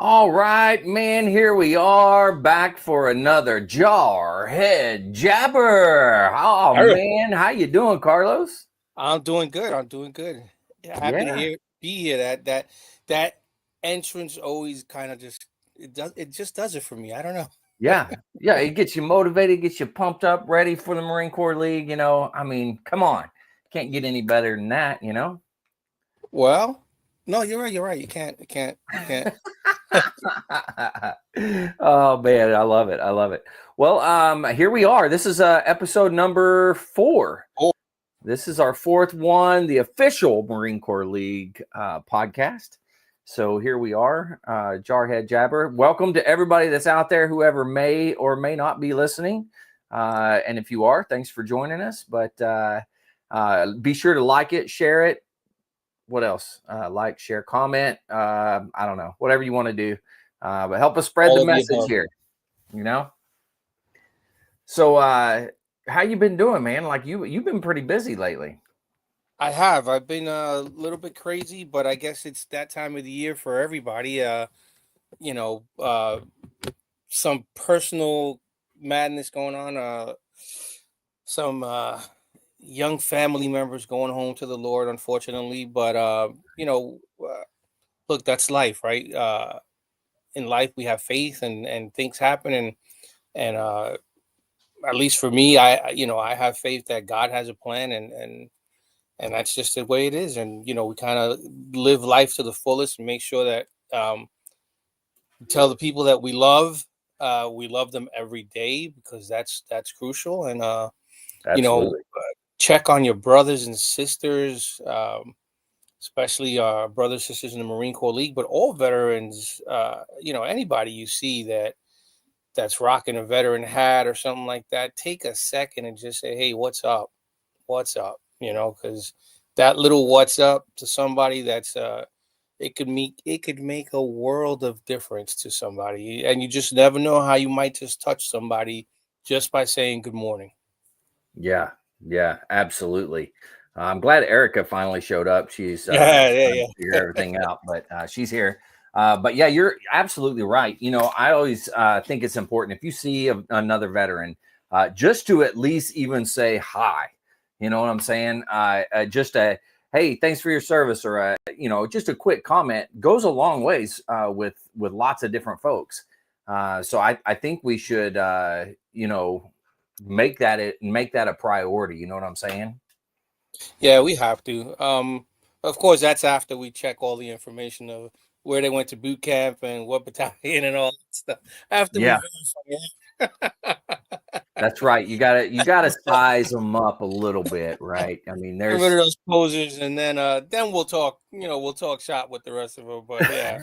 All right, man, here we are back for another Jarhead Jabber. Oh Arr, man, how you doing, Carlos? I'm doing good. I'm doing good. Yeah, happy to Yeah, be here. That entrance always kind of just does it for me. I don't know. yeah. It gets you motivated, gets you pumped up, ready for the Marine Corps League. I mean, come on, can't get any better than that. Well, no, you're right. You're right. You can't. Oh man, I love it. I love it. Well, here we are. This is episode number 4. Oh, This is our 4th one, the official Marine Corps League podcast. So here we are, Jarhead Jabber. Welcome to everybody that's out there, whoever may or may not be listening. And if you are, thanks for joining us. But be sure to like it, share it. What else? Like, share, comment. I don't know, whatever you want to do. But help us spread the all of the message above. here, you know? So how you been doing, man? Like you've been pretty busy lately. I have. I've been a little bit crazy, but I guess it's that time of the year for everybody. You know, some personal madness going on. Some young family members going home to the Lord, unfortunately. But look, that's life, right? In life, we have faith, and things happen, and at least for me, I have faith that God has a plan, and that's just the way it is. And we kind of live life to the fullest and make sure that tell the people that we love them every day because that's crucial. And Absolutely. check on your brothers and sisters, especially brothers sisters in the Marine Corps League, but all veterans. Anybody you see that's rocking a veteran hat or something like that, take a second and just say, "Hey, what's up? What's up?" Because that little "what's up" to somebody it could make a world of difference to somebody, and you just never know how you might just touch somebody just by saying good morning. Yeah, yeah, absolutely. I'm glad Erica finally showed up. She's Yeah, trying to yeah, figure everything out, but she's here. But yeah, you're absolutely right. I always think it's important if you see another veteran, just to at least even say hi. You know what I'm saying? Just a hey, thanks for your service, or just a quick comment goes a long ways with lots of different folks. So I think we should make that a priority. You know what I'm saying? yeah. We have to. Of course, that's after we check all the information of where they went to boot camp and what battalion and all that stuff. After we Yeah, verify it. that's right. You gotta size them up a little bit, right? I mean, Get rid of there's those posers, and then we'll talk. We'll talk shop with the rest of them. But yeah,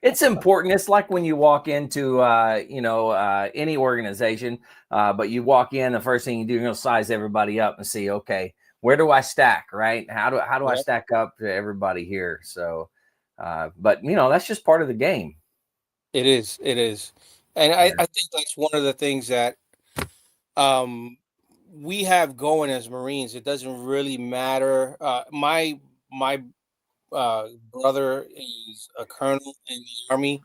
it's important. It's like when you walk into any organization, but you walk in, the first thing you do, you're gonna size everybody up and see, okay, where do I stack, right? How do I yeah, stack up to everybody here? So, but that's just part of the game. it is. It is, and I, Yeah. I think that's one of the things that um we have going as Marines. It doesn't really matter. My brother is a colonel in the Army,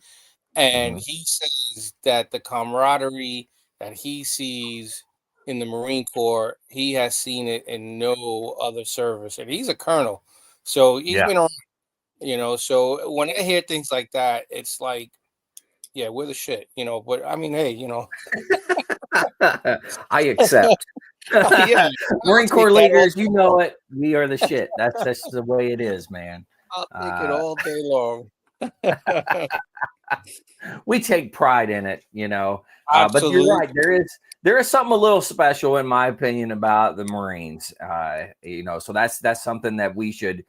and Mhm. he says that the camaraderie that he sees in the Marine Corps, he has seen it in no other service. And he's a colonel, so he's Yeah. been around. So when I hear things like that, it's like, yeah, we're the shit. But I mean, hey, I accept. yeah, I'll Marine take Corps that all leaders, day you long. know it. We are the shit. That's the way it is, man. I'll take it Uh, all day long. we take pride in it. But you're Absolutely. right. There is something a little special, in my opinion, about the Marines. So that's something that we should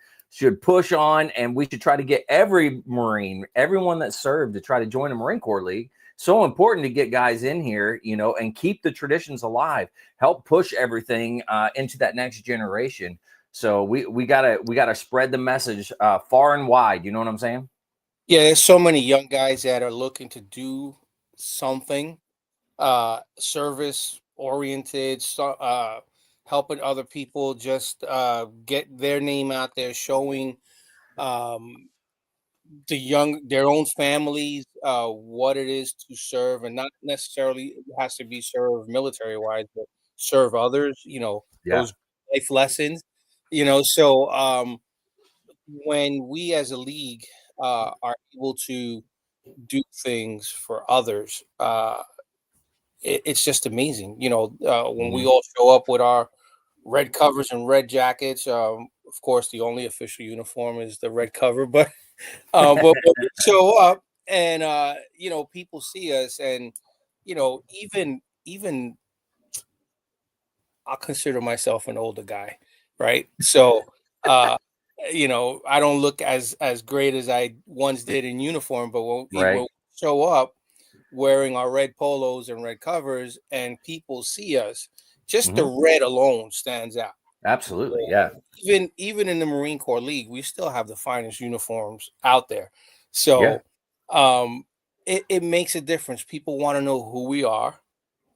push on, and we should try to get every Marine, everyone that served, to try to join the Marine Corps League. So important to get guys in here, and keep the traditions alive. Help push everything into that next generation. So we gotta spread the message far and wide. You know what I'm saying? Yeah, there's so many young guys that are looking to do something service oriented, helping other people just get their name out there, showing um, their own families, what it is to serve, and not necessarily it has to be serve military wise, but serve others. Yeah. Those life lessons. So when we as a league are able to do things for others, it's just amazing. When we Mhm. all show up with our red covers and red jackets. Of course, the only official uniform is the red cover, but but we show up and people see us, and even I'll consider myself an older guy, right? So uh, I don't look as great as I once did in uniform, but when Right. we show up wearing our red polos and red covers, and people see us, just the Mhm. red alone stands out. Absolutely. So Yeah. even in the Marine Corps League, we still have the finest uniforms out there. Yeah. So um, it makes a difference. People want to know who we are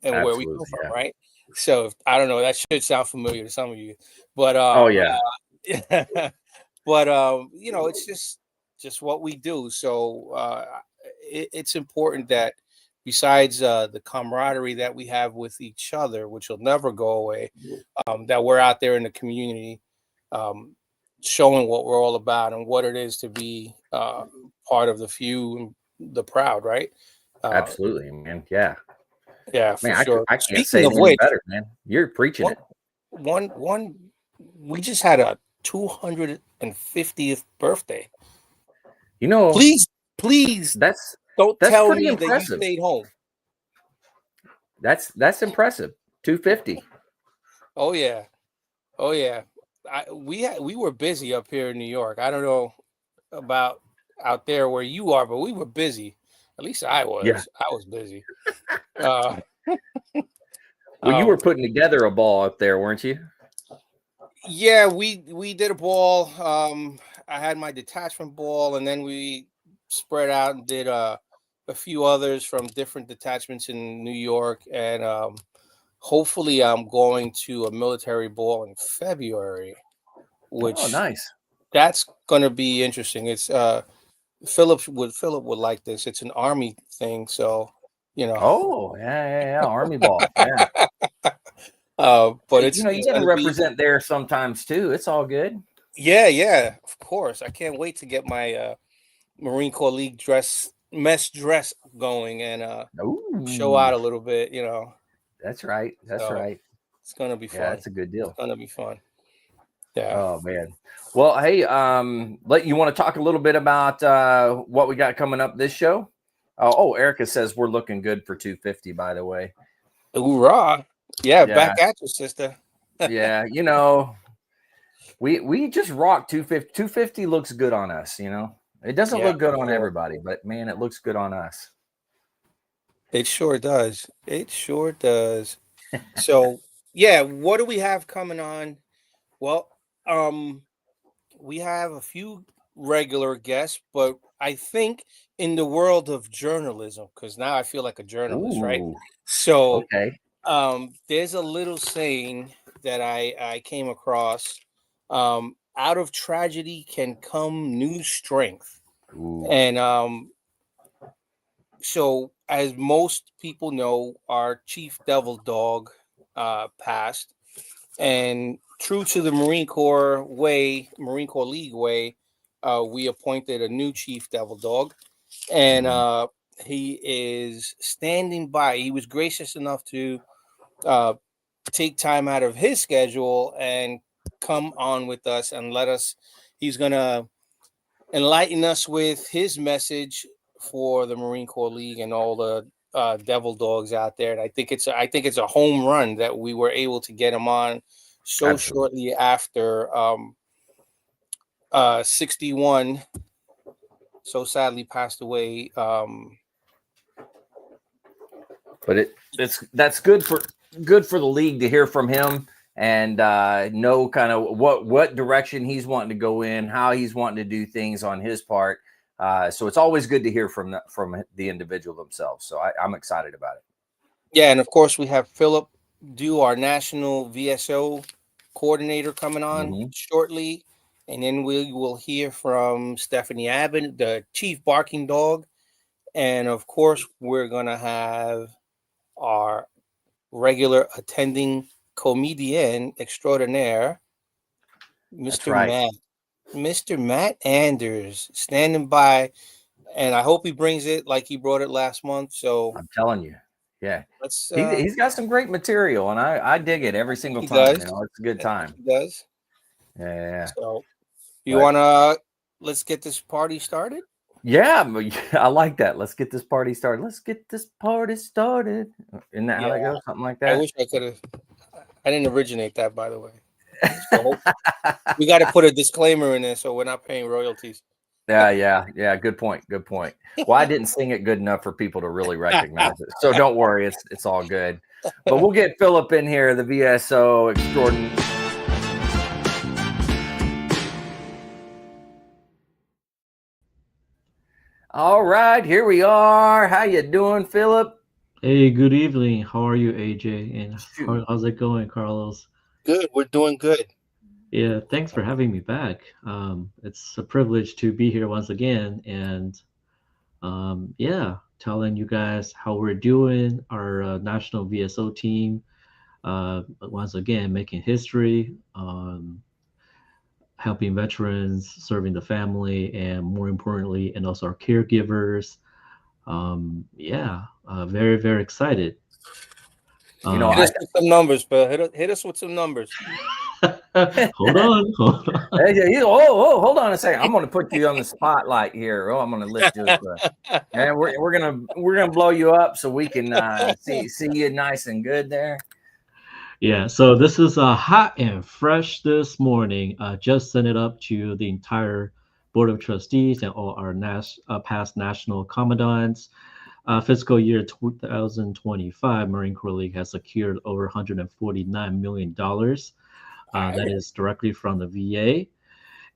and where we come Absolutely. from, Yeah. right? So I don't know. That should sound familiar to some of you, but Oh yeah. but it's just what we do. So it's important that besides the camaraderie that we have with each other, which will never go away, that we're out there in the community, um, showing what we're all about and what it is to be part of the few and the proud, right? Uh, Absolutely, man. Yeah. yeah, for Man, sure. I can't say Speaking it of any which, better, man. You're preaching one, it. one, we just had a 250th birthday. You know, Please, please that's don't that's tell pretty me that you impressive. stayed home. That's impressive. 250. Oh yeah, oh yeah. We were busy up here in New York. I don't know about out there where you are, but we were busy. At least I Yeah. was. I was busy. Uh, Well, you um, were putting together a ball up there, weren't you? yeah, we did a ball. I had my detachment ball, and then we spread out and did a few others from different detachments in New York, and hopefully, I'm going to a military ball in February, Oh, which nice. that's going to be interesting. It's Philip would like this. It's an army thing, so you know. Oh, yeah, yeah, yeah. Army ball. Yeah. But Hey, it's you it's got to going to be represent there sometimes too. It's all good. yeah, of course. I can't wait to get my Marine Corps League mess dress going and show Ooh, out a little bit. that's right. That's So right. it's gonna be Yeah, fun. that's a good It's deal. gonna be fun. Yeah. Oh man. Well, hey, let you want to talk a little bit about what we got coming up this show? Oh, Erica says we're looking good for 250, by the way. Hoorah. Yeah, Yeah, back at you, sister. yeah. We just rock 250. 250 looks good on us, It doesn't Yeah, look good for on sure. everybody, but man, it looks good on us. It sure does. It sure does. So yeah, what do we have coming on? Well, um, we have a few regular guests, but I think in the world of journalism, because now I feel like a journalist, right? Ooh, So okay. there's a little saying that I came across. Out of tragedy can come new strength. Ooh, And so, as most people know, our chief devil dog passed. And true to the Marine Corps League way, we appointed a new chief devil dog. And mhm. he is standing by. He was gracious enough to uh, take time out of his schedule and come on with us and let us. He's going to enlighten us with his message for the Marine Corps League and all the devil dogs out there. And I think it's a home run that we were able to get him on so Absolutely. shortly after 61 so sadly passed away. But that's good for the league to hear from him and know kind of what direction he's wanting to go in, how he's wanting to do things on his part. So it's always good to hear from the individual themselves. So I'm excited about it. Yeah, and of course we have Philip do our national VSO coordinator coming on Hmm. shortly. and then we will hear from Stephanie Abbott, the chief barking dog, and of course we're gonna have our regular attending comedian extraordinaire, That's Mr. right. Matt Anders, standing by, and I hope he brings it like he brought it last month. So I'm telling you. Yeah. let's. He's got some great material, and I dig it every single He time. does. You know, it's a good I think time. he does. Yeah. So you But wanna let's get this party started? yeah, I like that. Let's get this party started. Let's get this party started. Isn't that how Yeah, that goes? Something like I that. wish I could have. I didn't originate that, by the way. So we got to put a disclaimer in there so we're not paying royalties. Yeah. Good point. Good point. Well, I didn't sing it good enough for people to really recognize it, so don't worry. It's all good. But we'll get Philip in here, the VSO extraordinary. All right, here we are. How you doing, Philip? Hey, good evening. How are you, AJ? And Shoot. how's it going, Carlos? Good, we're doing good. Yeah, thanks for having me back. It's a privilege to be here once again, and yeah, telling you guys how we're doing. Our national VSO team, once again, making history, helping veterans, serving the family, and more importantly, and also our caregivers. Yeah, very, very excited. You know, Hit Um, us with some numbers, Bill. Hit us with some numbers. hold on, hold on. hold on a second. I'm going to put you on the spotlight here. Oh, I'm going to lift you up, and we're gonna blow you up so we can see you nice and good there. Yeah, so this is hot and fresh this morning. Just sent it up to the entire Board of Trustees and all our past national commandants. Fiscal year 2025, Marine Corps League has secured over $149 million. That is directly from the VA.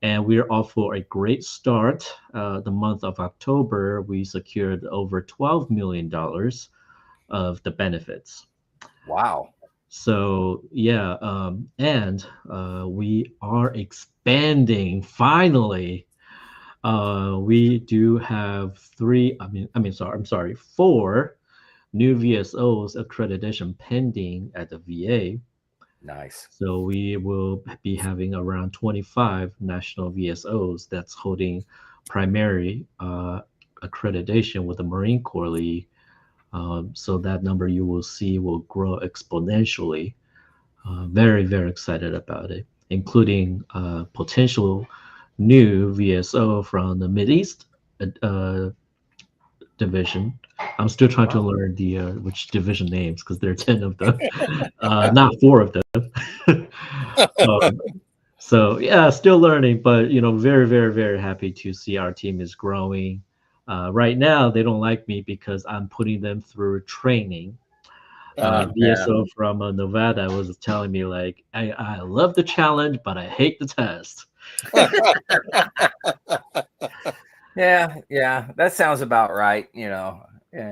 And we are off for a great start. The month of October, we secured over $12 million of the benefits. Wow. So yeah, and we are expanding finally. We do have I'm sorry, four new VSOs accreditation pending at the VA. Nice. So we will be having around 25 national VSOs that's holding primary accreditation with the Marine Corps League. So that number you will see will grow exponentially. Very, very excited about it, including potential new VSO from the Mideast uh, division. I'm still trying to learn the which division names because there are 10 of them, not four of them. um, so yeah, still learning, but very, very, very happy to see our team is growing. Right now, they don't like me because I'm putting them through training. Yeah. VSO from Nevada was telling me like, I love the challenge, but I hate the test. Yeah. That sounds about right.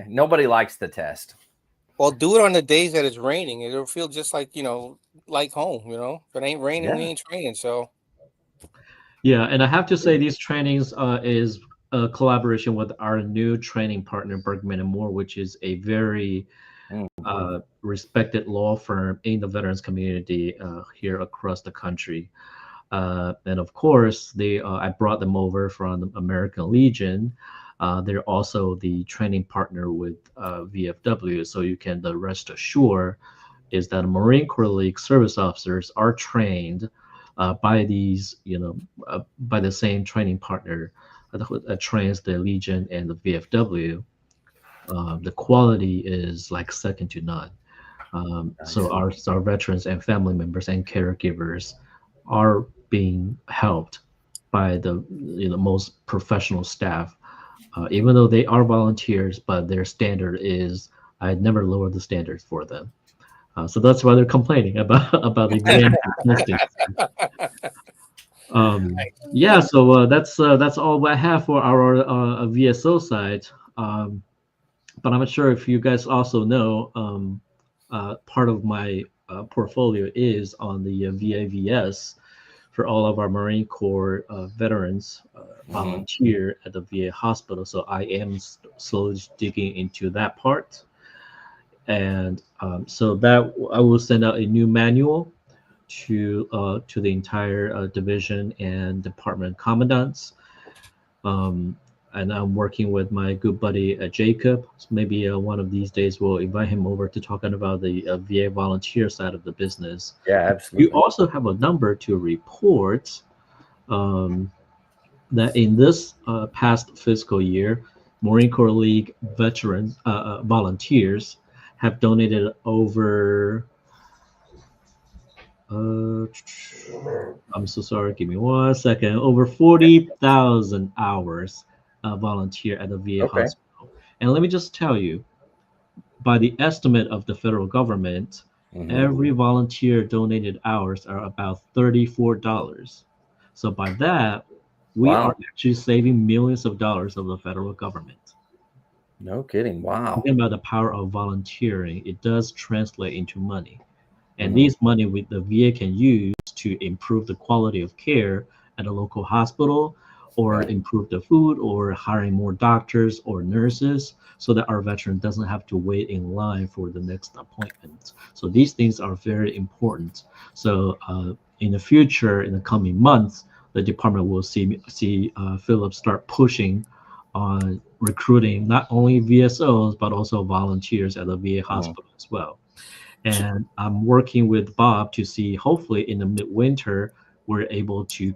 Nobody likes the test. Well, do it on the days that it's raining. It'll feel just like like home. If it ain't raining, we Yeah. ain't training. So Yeah, and I have to say these trainings is a collaboration with our new training partner, Bergman and Moore, which is a very respected law firm in the veterans community here across the country. And of course, I brought them over from the American Legion. They're also the training partner with VFW, so you can rest assured is that Marine Corps League service officers are trained by these, by the same training partner that trains the Legion and the VFW. The quality is like second to none. So our veterans and family members and caregivers are being helped by the most professional staff. Even though they are volunteers, but their standard is I never lower the standards for them. So that's why they're complaining about the exam testing. Yeah, so that's all I have for our VSO side. But I'm not sure if you guys also know, part of my portfolio is on the VAVS for all of our Marine Corps veterans volunteer at the VA hospital. So I am slowly digging into that part. And so that I will send out a new manual to the entire division and department commandants. And I'm working with my good buddy Jacob. So maybe one of these days we'll invite him over to talk about the VA volunteer side of the business. Yeah, You absolutely. also have a number to report that in this past fiscal year, Marine Corps League veteran volunteers have donated over. I'm so sorry. Give me 1 second. Over 40,000 hours volunteer at the VA Okay. hospital. And let me just tell you, by the estimate of the federal government, every volunteer donated hours are about $34. So by that, we Wow. are actually saving millions of dollars of the federal government. No kidding. Wow. Talking about the power of volunteering, it does translate into money. And these money with the VA can use to improve the quality of care at a local hospital, or Right. improve the food, or hiring more doctors or nurses, so that our veteran doesn't have to wait in line for the next appointment. So these things are very important. So in the future, in the coming months, the department will see Philip start pushing on recruiting not only VSOs but also volunteers at the VA hospital as well. And I'm working with Bob to see, hopefully in the midwinter, we're able to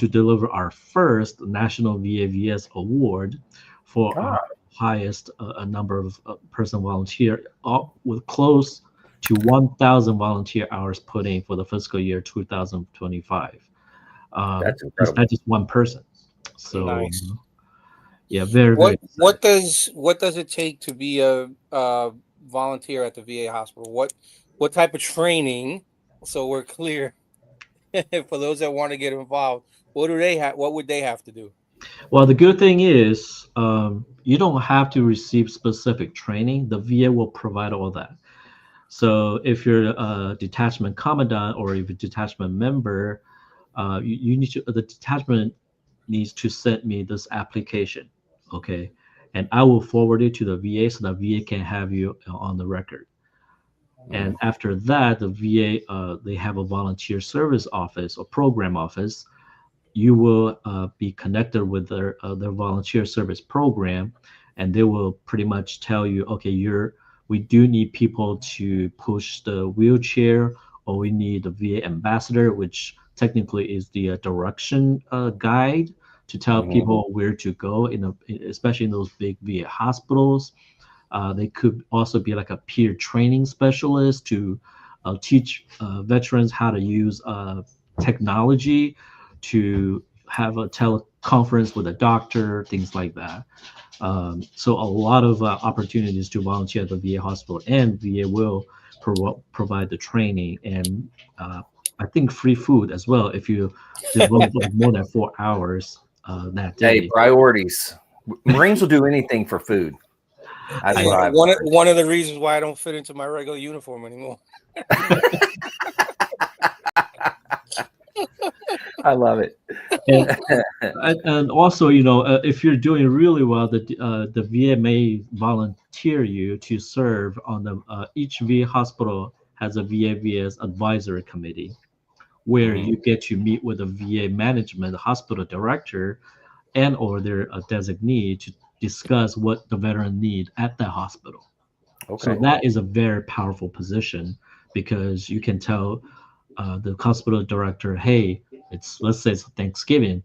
deliver our first National VAVS award for our highest number of person volunteer, with close to 1,000 volunteer hours put in for the fiscal year 2025. That's It's incredible. not just one person. So Nice. yeah, very, very What exciting. what does it take to be a volunteer at the VA hospital? What type of training? So we're clear for those that want to get involved. What do they have? What would they have to do? Well, the good thing is, you don't have to receive specific training. The VA will provide all that. So if you're a detachment commandant or if you're a detachment member, the detachment needs to send me this application, okay? And I will forward it to the VA so the VA can have you on the record. And after that, the VA, they have a volunteer service office or program office. You will be connected with their volunteer service program, and they will pretty much tell you, okay, we do need people to push the wheelchair, or we need the VA ambassador, which technically is the direction guide to tell people where to go especially in those big VA hospitals. They could also be like a peer training specialist to teach veterans how to use technology to have a teleconference with a doctor, things like that. So a lot of opportunities to volunteer at the VA hospital, and VA will provide the training, and I think free food as well if you devote like more than 4 hours that Hey, day. priorities. Marines will do anything for food. That's what I've learned. One of the reasons why I don't fit into my regular uniform anymore. I love it. And also, if you're doing really well, the VA may volunteer you to serve on each VA hospital has a VAVS advisory committee, where you get to meet with the VA management, the hospital director, and or their designee to discuss what the veteran need at the hospital. So Okay. that is a very powerful position, because you can tell the hospital director, hey, let's say it's Thanksgiving.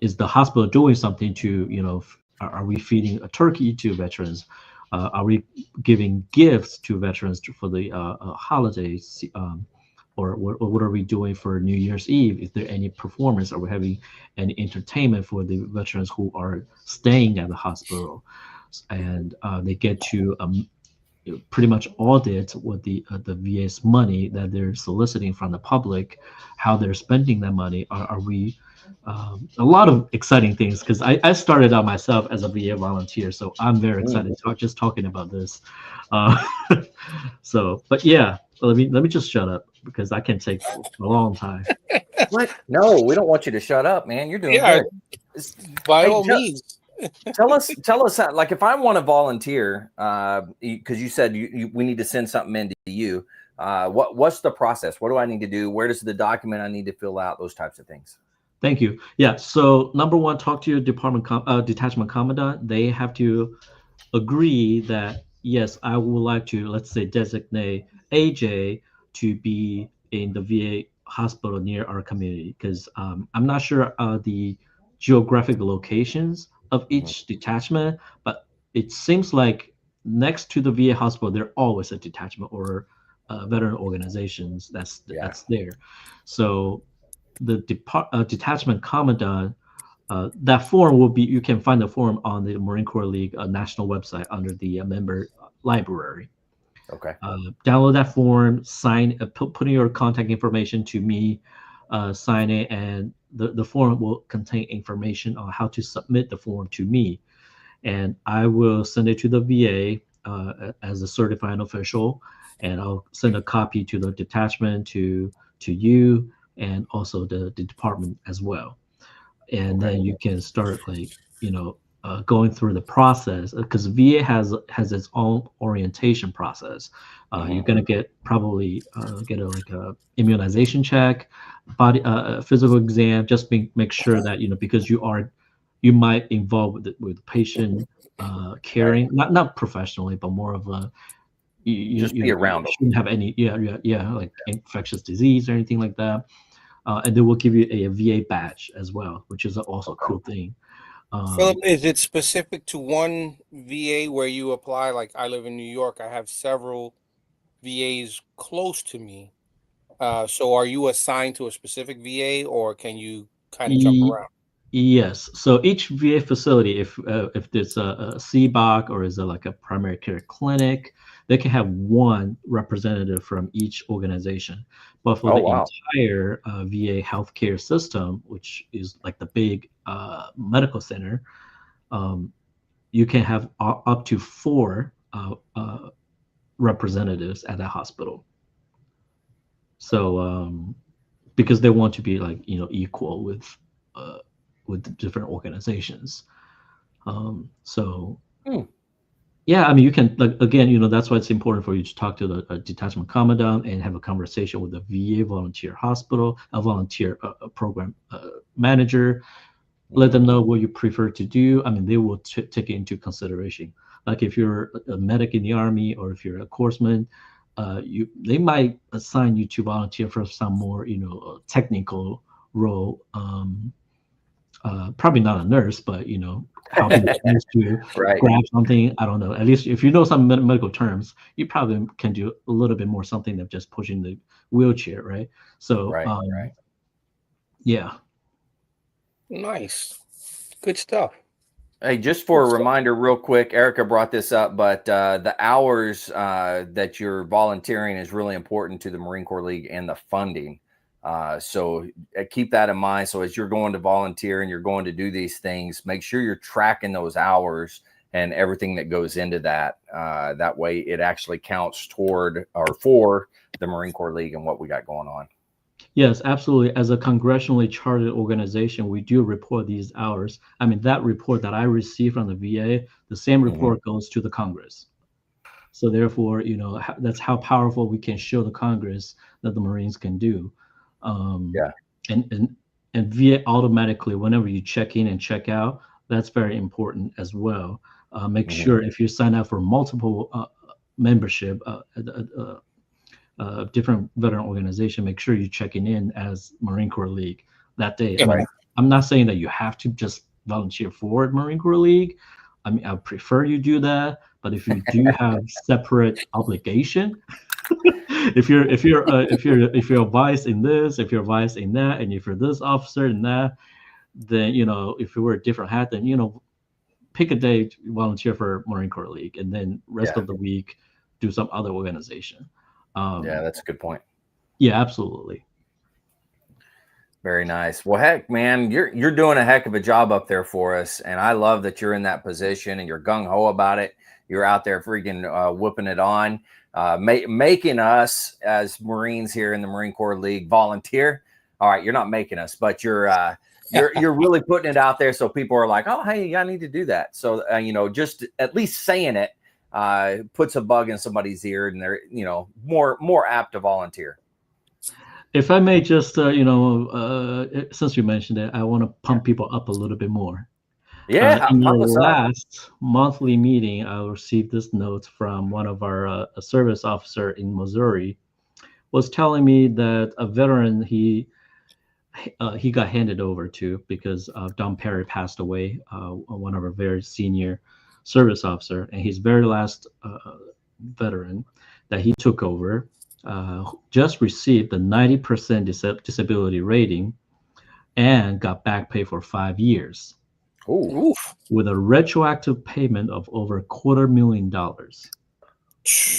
Is the hospital doing something to, are we feeding a turkey to veterans? Are we giving gifts to veterans for the holidays? Or what are we doing for New Year's Eve? Is there any performance? Are we having any entertainment for the veterans who are staying at the hospital? And they get to pretty much audit what the VA's money that they're soliciting from the public, how they're spending that money. Are we a lot of exciting things, because I started out myself as a VA volunteer, so I'm very excited just talking about this. Uh, but yeah, let me just shut up because I can take a long time. What? No, we don't want you to shut up, man. You're doing Yeah, good. by Hey, all means. tell us how, like, if I want to volunteer, because you said we need to send something in to you. What's the process? What do I need to do? Where does the document I need to fill out? Those types of things. Thank you. Yeah. So number one, talk to your detachment commandant. They have to agree that yes, I would like to, let's say, designate AJ to be in the VA hospital near our community because I'm not sure the geographic locations of each detachment, but it seems like next to the VA hospital there always a detachment or veteran organizations that's there. So the detachment commandant, that form will be, you can find the form on the Marine Corps League national website under the member library. Okay. Download that form, sign, put in your contact information to me, sign it, and the form will contain information on how to submit the form to me. And I will send it to the VA as a certifying official, and I'll send a copy to the detachment, to you, and also the department as well. And Okay. then you can start, like, going through the process because VA has its own orientation process. You're gonna probably get a immunization check, body physical exam, just make sure that because you might involve with patient caring, not professionally, but more of a Just be you around them. shouldn't have any like infectious disease or anything like that. And they will give you a VA badge as well, which is also a cool thing. Philip, is it specific to one VA where you apply? Like, I live in New York. I have several VAs close to me. So are you assigned to a specific VA, or can you kind of jump y- around? yes. So each VA facility, if there's a CBOC or is it like a primary care clinic, they can have one representative from each organization. But for Oh, the wow. entire VA healthcare system, which is like the big medical center, um, you can have up to four representatives at that hospital. So because they want to be, like, equal uh, with the different organizations. So Hmm. yeah, I mean, you can, like, again, that's why it's important for you to talk to the detachment commandant and have a conversation with the VA volunteer hospital, a volunteer program manager. Let them know what you prefer to do. I mean, they will take it into consideration. Like if you're a medic in the army or if you're a corpsman, they might assign you to volunteer for some more, technical role. Probably not a nurse, but helping the nurse to Right. grab something. I don't know. At least if you know some medical terms, you probably can do a little bit more something than just pushing the wheelchair, right? So, Right. yeah. Nice, good stuff. Hey, just for a reminder, real quick, Erica brought this up, but the hours that you're volunteering is really important to the Marine Corps League and the funding. So keep that in mind. So as you're going to volunteer and you're going to do these things, make sure you're tracking those hours and everything that goes into that. That way it actually counts toward or for the Marine Corps League and what we got going on. Yes, absolutely. As a congressionally chartered organization, we do report these hours. I mean, that report that I received from the VA, the same report goes to the Congress. So therefore, that's how powerful we can show the Congress that the Marines can do. Yeah. And VA automatically, whenever you check in and check out, that's very important as well. Make sure if you sign up for multiple membership, different veteran organization, make sure you're checking in as Marine Corps League that day. I mean, I'm not saying that you have to just volunteer for Marine Corps League. I mean, I prefer you do that, but if you do have separate obligation, if you're vice in this, if you're vice in that, and if you're this officer and that, then if you wear a different hat, then pick a day to volunteer for Marine Corps League, and then rest of the week do some other organization. Yeah, that's a good point. Yeah, absolutely. Very nice. Well, heck, man, you're doing a heck of a job up there for us, and I love that you're in that position and you're gung ho about it. You're out there freaking whooping it on. making us as Marines here in the Marine Corps League volunteer. All right, you're not making us, but you're really putting it out there so people are like, oh, hey, I need to do that. So just at least saying it puts a bug in somebody's ear, and they're more apt to volunteer. If I may just since you mentioned it, I want to pump people up a little bit more. Yeah, in pump our us up. last monthly meeting, I received this note from one of our a service officer in Missouri, was telling me that a veteran he got handed over to because Don Perry passed away, one of our very senior service officer, and his very last veteran that he took over just received a 90% disability rating and got back pay for 5 years. Ooh. With a retroactive payment of over $250,000.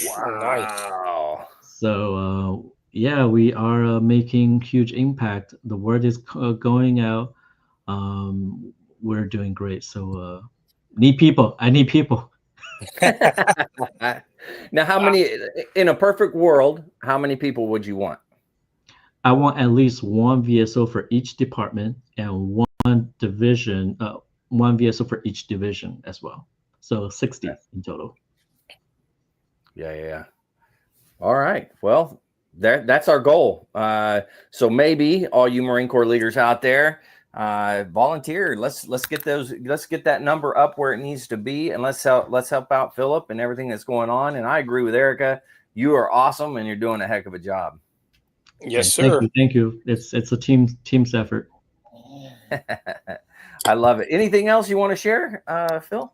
Wow. So yeah, we are making huge impact. The word is going out. We're doing great. So need people. I need people. Now, how many in a perfect world? How many people would you want? I want at least one VSO for each department and one division. One VSO for each division as well. So 60 in total. Yeah. All right. Well, that's our goal. So maybe all you Marine Corps leaders out there, volunteer. Let's get that number up where it needs to be, and let's help out Philip and everything that's going on. And I agree with Erica. You are awesome, and you're doing a heck of a job. Yes, sir. Thank you. It's a team's effort. I love it. Anything else you want to share, Phil?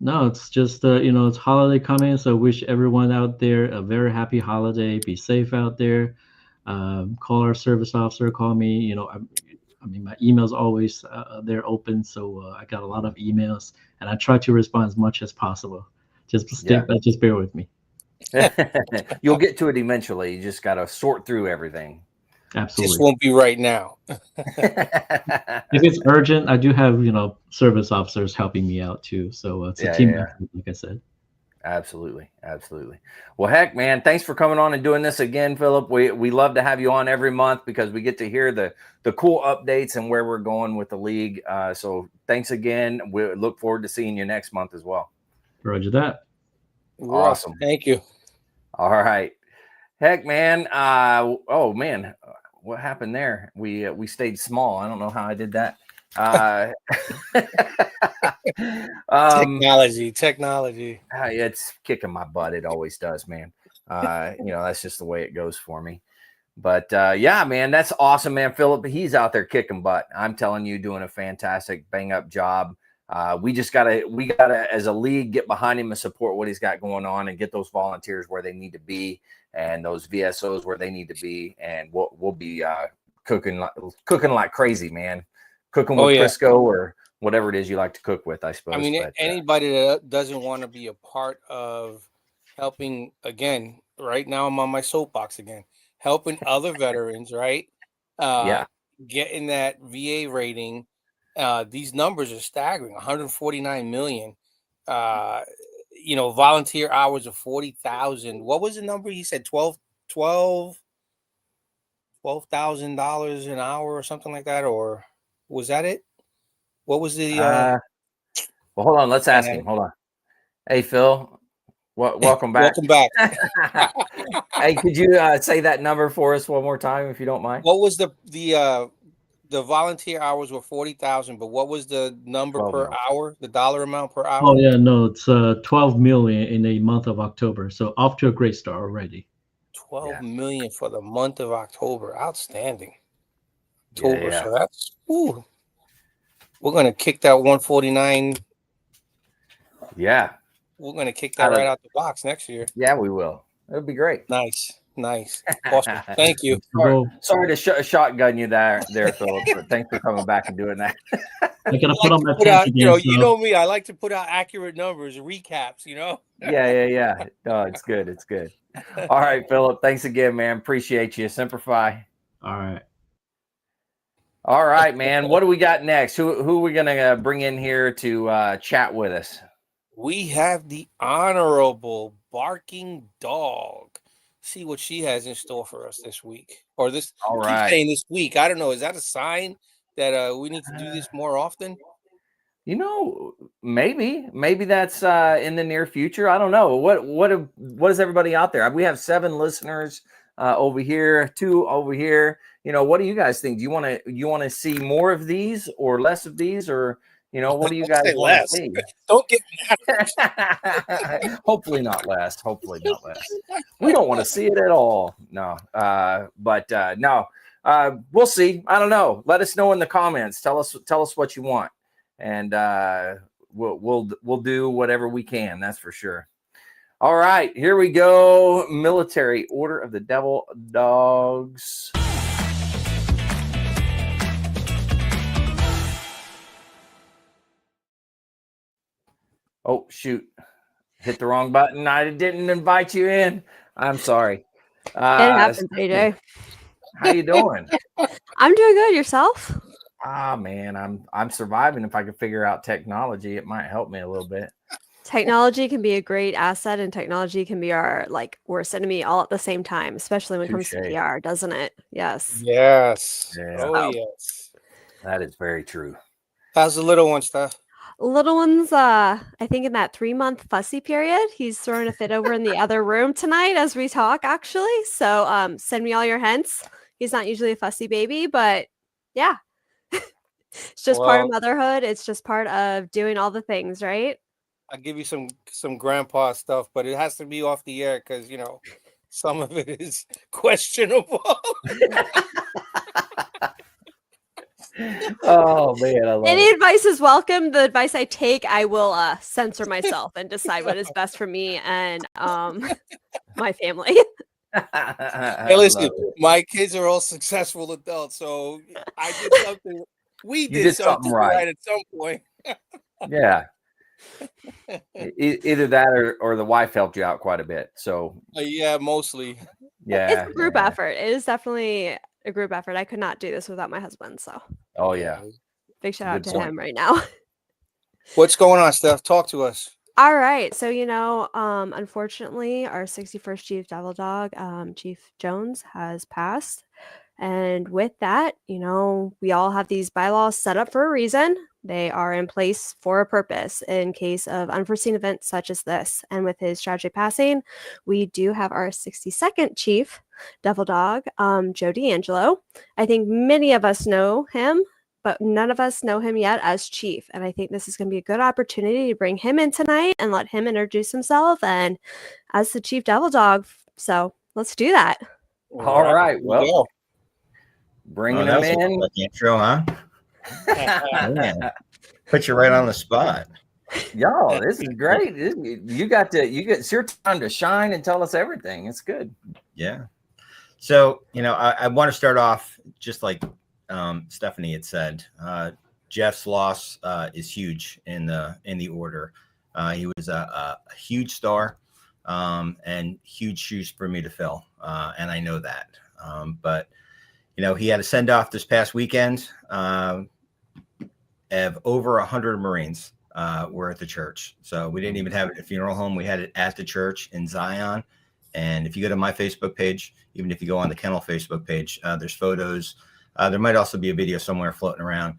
No, it's just it's holiday coming, so wish everyone out there a very happy holiday. Be safe out there. Call our service officer. Call me. I mean, my email's always they're open, so I got a lot of emails, and I try to respond as much as possible. Just bear with me. You'll get to it eventually. You just got to sort through everything. Absolutely. Just won't be right now. If it's urgent, I do have service officers helping me out too. So it's a team effort, like I said. Absolutely. Well, heck, man, thanks for coming on and doing this again, Philip. We love to have you on every month because we get to hear the cool updates and where we're going with the league. So thanks again. We look forward to seeing you next month as well. Roger that. Awesome. Thank you. All right. Heck, man. Oh man, what happened there? We stayed small. I don't know how I did that. Technology. It's kicking my butt. It always does, man. That's just the way it goes for me. But yeah, man, that's awesome, man. Philip, he's out there kicking butt. I'm telling you, doing a fantastic bang up job. We gotta as a league get behind him and support what he's got going on and get those volunteers where they need to be and those VSOs where they need to be, and we'll be cooking like crazy, man. Cooking with Crisco or whatever it is you like to cook with, I suppose. I mean, anybody that doesn't want to be a part of helping, again, right now I'm on my soapbox again, helping other veterans, right? Getting that VA rating. These numbers are staggering. 149 million. Volunteer hours of 40,000. What was the number? He said $12,000 an hour or something like that, or was that it? What was the? Well, hold on. Let's ask him. Hold on. Hey, Phil. Welcome back. Welcome back. Hey, could you say that number for us one more time, if you don't mind? What was the volunteer hours were 40,000, but what was the number per hour? The dollar amount per hour? Oh yeah, no, it's 12 million in the month of October. So off to a great start already. 12 million for the month of October. Outstanding. October. So that's we're gonna kick that 149. Yeah. We're gonna kick that right out the box next year. Yeah, we will. It'll be great. Nice. Awesome. Thank you. Sorry to shotgun you there, Philip, but thanks for coming back and doing that. I gotta put on my pants again. You know me. I like to put out accurate numbers, recaps. Yeah. No, it's good. It's good. All right, Philip. Thanks again, man. Appreciate you. Semper Fi. All right, man. What do we got next? Who are we gonna bring in here to chat with us? We have the Honorable barking dog. See what she has in store for us this week, or this. All Keep right. saying this week. I don't know. Is that a sign that we need to do this more often? You know, maybe that's in the near future. I don't know. What is everybody out there? We have 7 listeners over here, 2 over here. You know, what do you guys think? Do you want to see more of these or less of these, or what do you guys want to see? Don't get mad. Hopefully not less. Hopefully not less. We don't want to see it at all. No. But no. We'll see. I don't know. Let us know in the comments. Tell us what you want. And we'll do whatever we can. That's for sure. All right, here we go. Military Order of the Devil Dogs. Oh shoot! Hit the wrong button. I didn't invite you in. I'm sorry. It happens, AJ. How you doing? I'm doing good. Yourself? Man, I'm surviving. If I could figure out technology, it might help me a little bit. Technology can be a great asset, and technology can be our worst enemy all at the same time, especially when it comes to PR, doesn't it? Yes. Yes. Yeah. Oh, yes. That is very true. How's the little one, Steph? Little one's, I think in that 3-month fussy period. He's throwing a fit over in the other room tonight as we talk, actually. So send me all your hints. He's not usually a fussy baby, but yeah. It's just part of motherhood. It's just part of doing all the things, right? I'll give you some grandpa stuff, but it has to be off the air because, some of it is questionable. Oh, man. I love Any it. advice is welcome. The advice I take, I will censor myself and decide what is best for me and my family. Hey, listen, my kids are all successful adults, so I did something. We did something right at some point. Yeah. Either that or the wife helped you out quite a bit. So yeah, mostly. Yeah. It's a group effort. It is definitely a group effort. I could not do this without my husband. So oh yeah. Big shout out to him right now. What's going on, Steph? Talk to us. All right. So, unfortunately, our 61st Chief Devil Dog, Chief Jones, has passed. And with that, we all have these bylaws set up for a reason. They are in place for a purpose in case of unforeseen events such as this. And with his tragic passing, we do have our 62nd Chief Devil Dog, Joe D'Angelo. I think many of us know him, but none of us know him yet as Chief. And I think this is going to be a good opportunity to bring him in tonight and let him introduce himself and as the Chief Devil Dog. So let's do that. All right. Well, bringing him in. Like intro, huh? Man, put you right on the spot. Yo, this is great. It's your time to shine and tell us everything. It's good. Yeah. So, I want to start off just like Stephanie had said. Jeff's loss is huge in the order. He was a huge star and huge shoes for me to fill, and I know that. But he had a send off this past weekend. Of over 100 Marines were at the church. So we didn't even have it at a funeral home. We had it at the church in Zion. And if you go to my Facebook page, even if you go on the Kennel Facebook page, there's photos. There might also be a video somewhere floating around.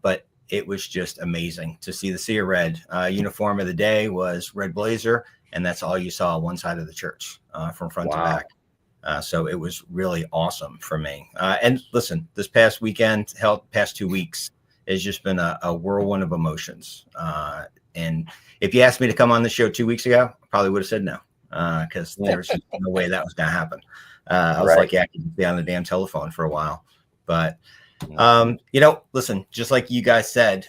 But it was just amazing to see the Sea of Red. Uniform of the day was red blazer, and that's all you saw on one side of the church from front to back. So it was really awesome for me. And listen, this past weekend, past 2 weeks, has just been a whirlwind of emotions. And if you asked me to come on the show 2 weeks ago, I probably would have said no, because there's no way that was going to happen. I was lucky I could be on the damn telephone for a while. But, listen, just like you guys said,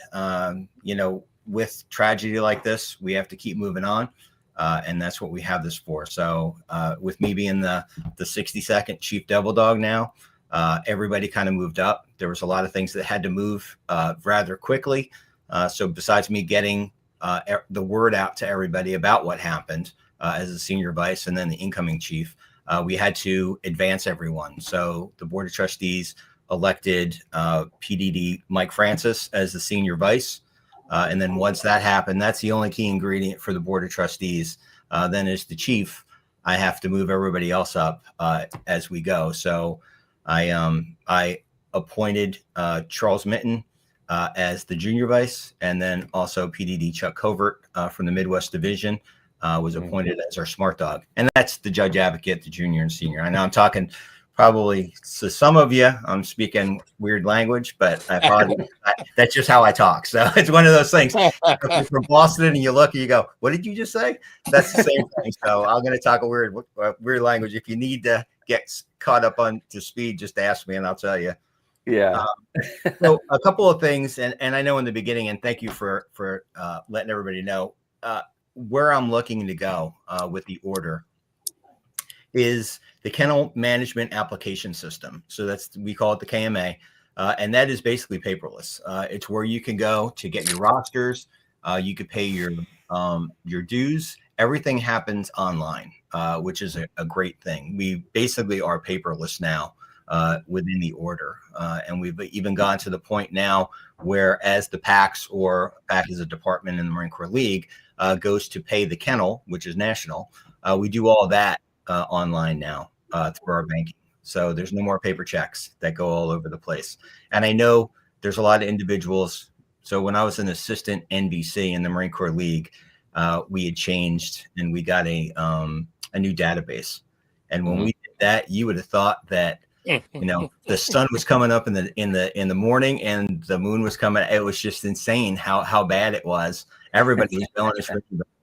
with tragedy like this, we have to keep moving on. And that's what we have this for. So with me being the 62nd Chief Devil Dog now, everybody kind of moved up. There was a lot of things that had to move rather quickly. So besides me getting the word out to everybody about what happened as a senior vice and then the incoming chief, we had to advance everyone. So the Board of Trustees elected PDD Mike Francis as the senior vice. And then once that happened, that's the only key ingredient for the Board of Trustees then as the chief, I have to move everybody else up as we go. So I appointed Charles Minton as the junior vice, and then also PDD Chuck Covert from the Midwest Division was appointed as our smart dog. And that's the judge advocate, the junior and senior. I know I'm talking probably to some of you, I'm speaking weird language, but I apologize. That's just how I talk. So it's one of those things. If you're from Boston and you look and you go, what did you just say? That's the same thing. So I'm going to talk a weird language. If you need to get caught up on to speed, just ask me and I'll tell you. Yeah. So a couple of things, and I know in the beginning, and thank you for letting everybody know where I'm looking to go with the order is the Kennel Management Application System. So we call it the KMA, and that is basically paperless. It's where you can go to get your rosters. You could pay your dues. Everything happens online, which is a great thing. We basically are paperless now within the order, and we've even gone to the point now where, as the PACs or PAC is a department in the Marine Corps League goes to pay the kennel, which is national, we do all that online now through our banking. So there's no more paper checks that go all over the place. And I know there's a lot of individuals. So when I was an assistant NBC in the Marine Corps League, we had changed and we got a new database. And when we did that, you would have thought that the sun was coming up in the morning and the moon was coming. It was just insane how bad it was. Everybody was billing us.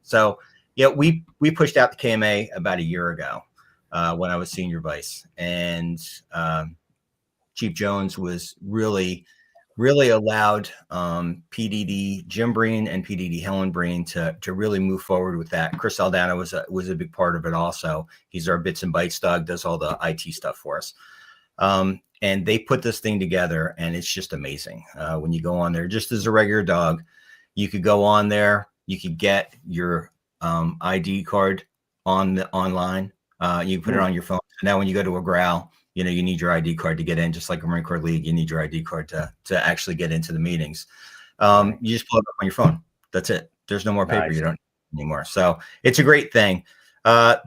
So yeah, we pushed out the KMA about a year ago when I was senior vice, and Chief Jones was really allowed PDD Jim Breen and PDD Helen Breen to really move forward with that. Chris Aldana was a big part of it also. He's our bits and bytes dog, does all the IT stuff for us. And they put this thing together, and it's just amazing. When you go on there, just as a regular dog, you could go on there, you could get your ID card online. You can put it on your phone. Now, when you go to a growl, you need your ID card to get in, just like a Marine Corps League. You need your ID card to actually get into the meetings. You just pull it up on your phone. That's it. There's no more paper. Nice. You don't need anymore. So it's a great thing.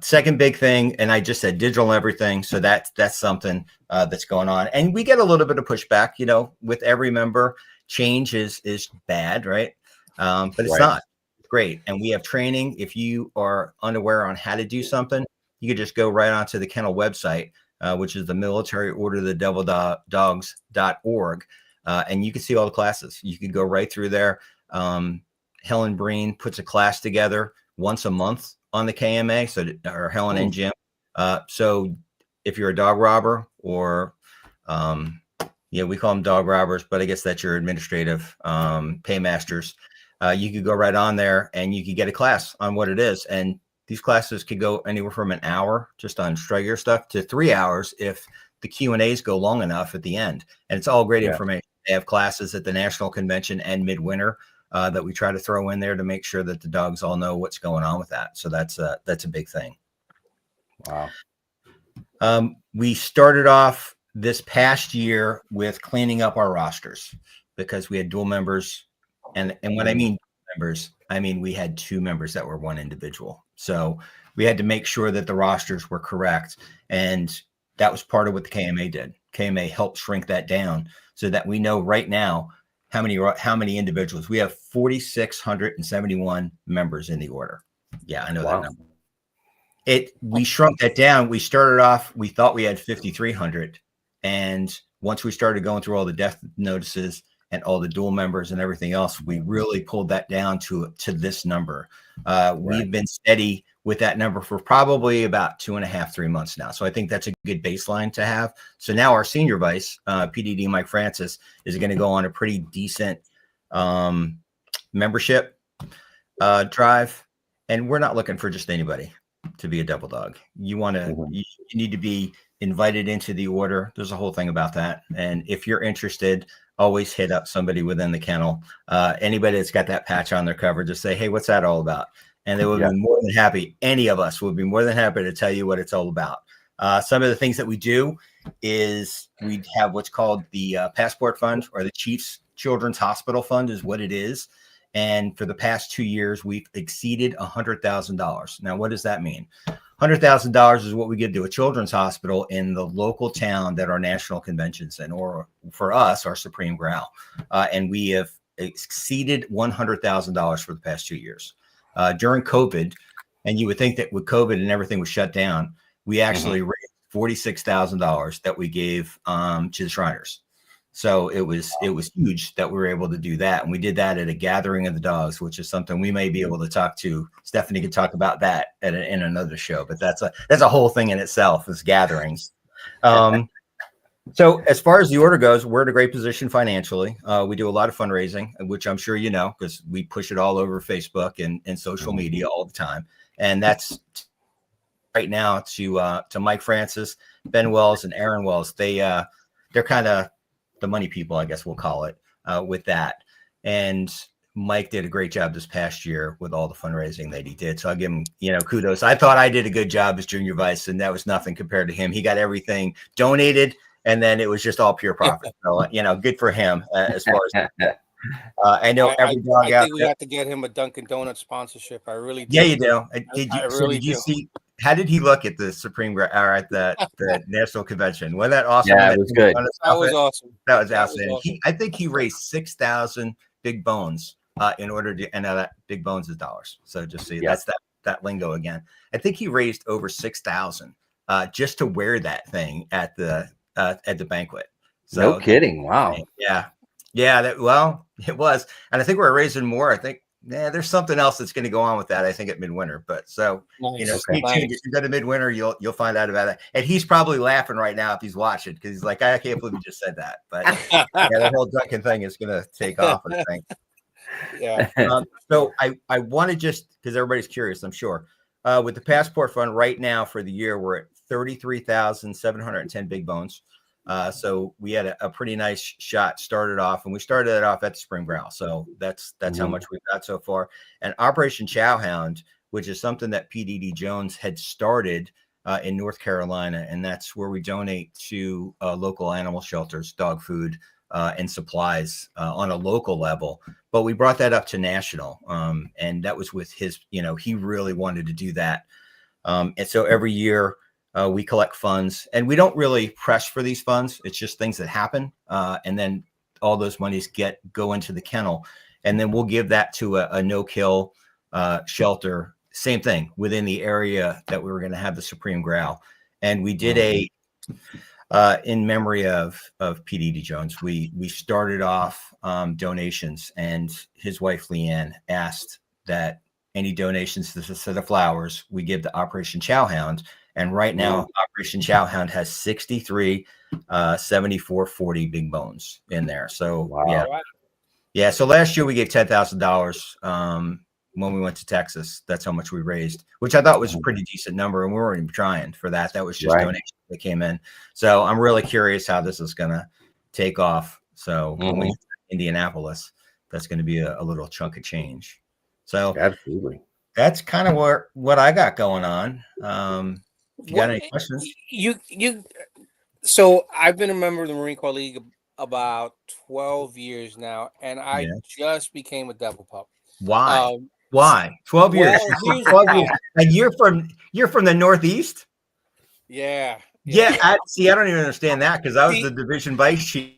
Second big thing, and I just said digital everything. So that's something that's going on. And we get a little bit of pushback, with every member. Change is bad, right? But it's not. It's great. And we have training. If you are unaware on how to do something, you could just go right onto the kennel website, which is the Military Order of the Devil Dogs.org. And you can see all the classes. You could go right through there. Helen Breen puts a class together once a month on the KMA, or Helen and Jim. So if you're a dog robber, or we call them dog robbers, but I guess that's your administrative paymasters, you could go right on there and you could get a class on what it is. And these classes could go anywhere from an hour just on regular stuff to 3 hours if the Q&As go long enough at the end. And it's all great information. They have classes at the National Convention and midwinter that we try to throw in there to make sure that the dogs all know what's going on with that. So that's a big thing. Wow. We started off this past year with cleaning up our rosters because we had dual members. And when I mean members, I mean we had 2 members that were one individual. So we had to make sure that the rosters were correct. And that was part of what the KMA did. KMA helped shrink that down so that we know right now how many individuals. We have 4,671 members in the order. Yeah, I know that number. We shrunk that down. We started off, we thought we had 5,300. And once we started going through all the death notices and all the dual members and everything else, we really pulled that down to this number. We've been steady with that number for probably about 2.5, 3 months now. So I think that's a good baseline to have. So now our senior vice, PDD Mike Francis, is going to go on a pretty decent membership drive. And we're not looking for just anybody to be a devil dog. You want to, you need to be invited into the order. There's a whole thing about that. And if you're interested, always hit up somebody within the kennel. Anybody that's got that patch on their cover, just say, hey, what's that all about? And they would be more than happy. Any of us would be more than happy to tell you what it's all about. Some of the things that we do is we have what's called the Passport Fund, or the Chief's Children's Hospital Fund is what it is. And for the past 2 years, we've exceeded $100,000. Now, what does that mean? $100,000 is what we give to a children's hospital in the local town that our national convention's in, or for us, our Supreme Grail. And we have exceeded $100,000 for the past 2 years. During COVID, and you would think that with COVID and everything was shut down, we actually raised $46,000 that we gave to the Shriners. So it was huge that we were able to do that. And we did that at a gathering of the dogs, which is something we may be able to talk to. Stephanie could talk about that in another show, but that's a whole thing in itself, is gatherings. So as far as the order goes, we're in a great position financially. We do a lot of fundraising, which I'm sure you know, because we push it all over Facebook and social media all the time. And that's right now to Mike Francis, Ben Wells, and Aaron Wells. They're kind of the money people, I guess we'll call it, with that. And Mike did a great job this past year with all the fundraising that he did. So I'll give him, kudos. I thought I did a good job as junior vice, and that was nothing compared to him. He got everything donated, and then it was just all pure profit. So, good for him as far as I know every dog out think we have to get him a Dunkin' Donuts sponsorship. I really do. Yeah, you do. Did you see? How did he look at the Supreme or at the National Convention? Wasn't that awesome? Yeah, it was good. That was awesome. That was outstanding. Awesome. I think he raised 6,000 big bones in order to, and that big bones is dollars. So just see, that's that lingo again. I think he raised over 6,000 just to wear that thing at the banquet. So, no kidding. Wow. Yeah. It was. And I think we're raising more. I think, there's something else that's going to go on with that, I think, at Midwinter. But so, stay tuned. If you go to Midwinter, you'll find out about it. And he's probably laughing right now if he's watching, because he's like, I can't believe you just said that. But the whole Duncan thing is going to take off, I think. Yeah. So I want to just, because everybody's curious, I'm sure, with the Passport Fund right now for the year, we're at 33,710 big bones. So we had a pretty nice shot started off, and we started it off at the Spring Growl. So that's how much we've got so far. And Operation Chowhound, which is something that PDD Jones had started in North Carolina, and that's where we donate to local animal shelters, dog food, and supplies on a local level. But we brought that up to national, and that was with his, he really wanted to do that. And so every year, we collect funds, and we don't really press for these funds. It's just things that happen. And then all those monies go into the kennel, and then we'll give that to a no-kill shelter. Same thing within the area that we were going to have the Supreme Growl. And we did in memory of PDD Jones, we started off donations, and his wife, Leanne, asked that any donations to the set of flowers we give to Operation Chowhound. And right now, Operation Chowhound has 63, 74, 40 big bones in there. So, yeah. So last year we gave $10,000 when we went to Texas. That's how much we raised, which I thought was a pretty decent number. And we weren't even trying for that. That was just donations that came in. So I'm really curious how this is going to take off. So when we get to Indianapolis, that's going to be a little chunk of change. So absolutely, that's kind of what I got going on. If you got any questions? So I've been a member of the Marine Corps League about 12 years now, and I just became a devil pup. Why? Why? 12 years. 12 years. And you're from the Northeast? Yeah. I don't even understand that, because I was the division vice chief.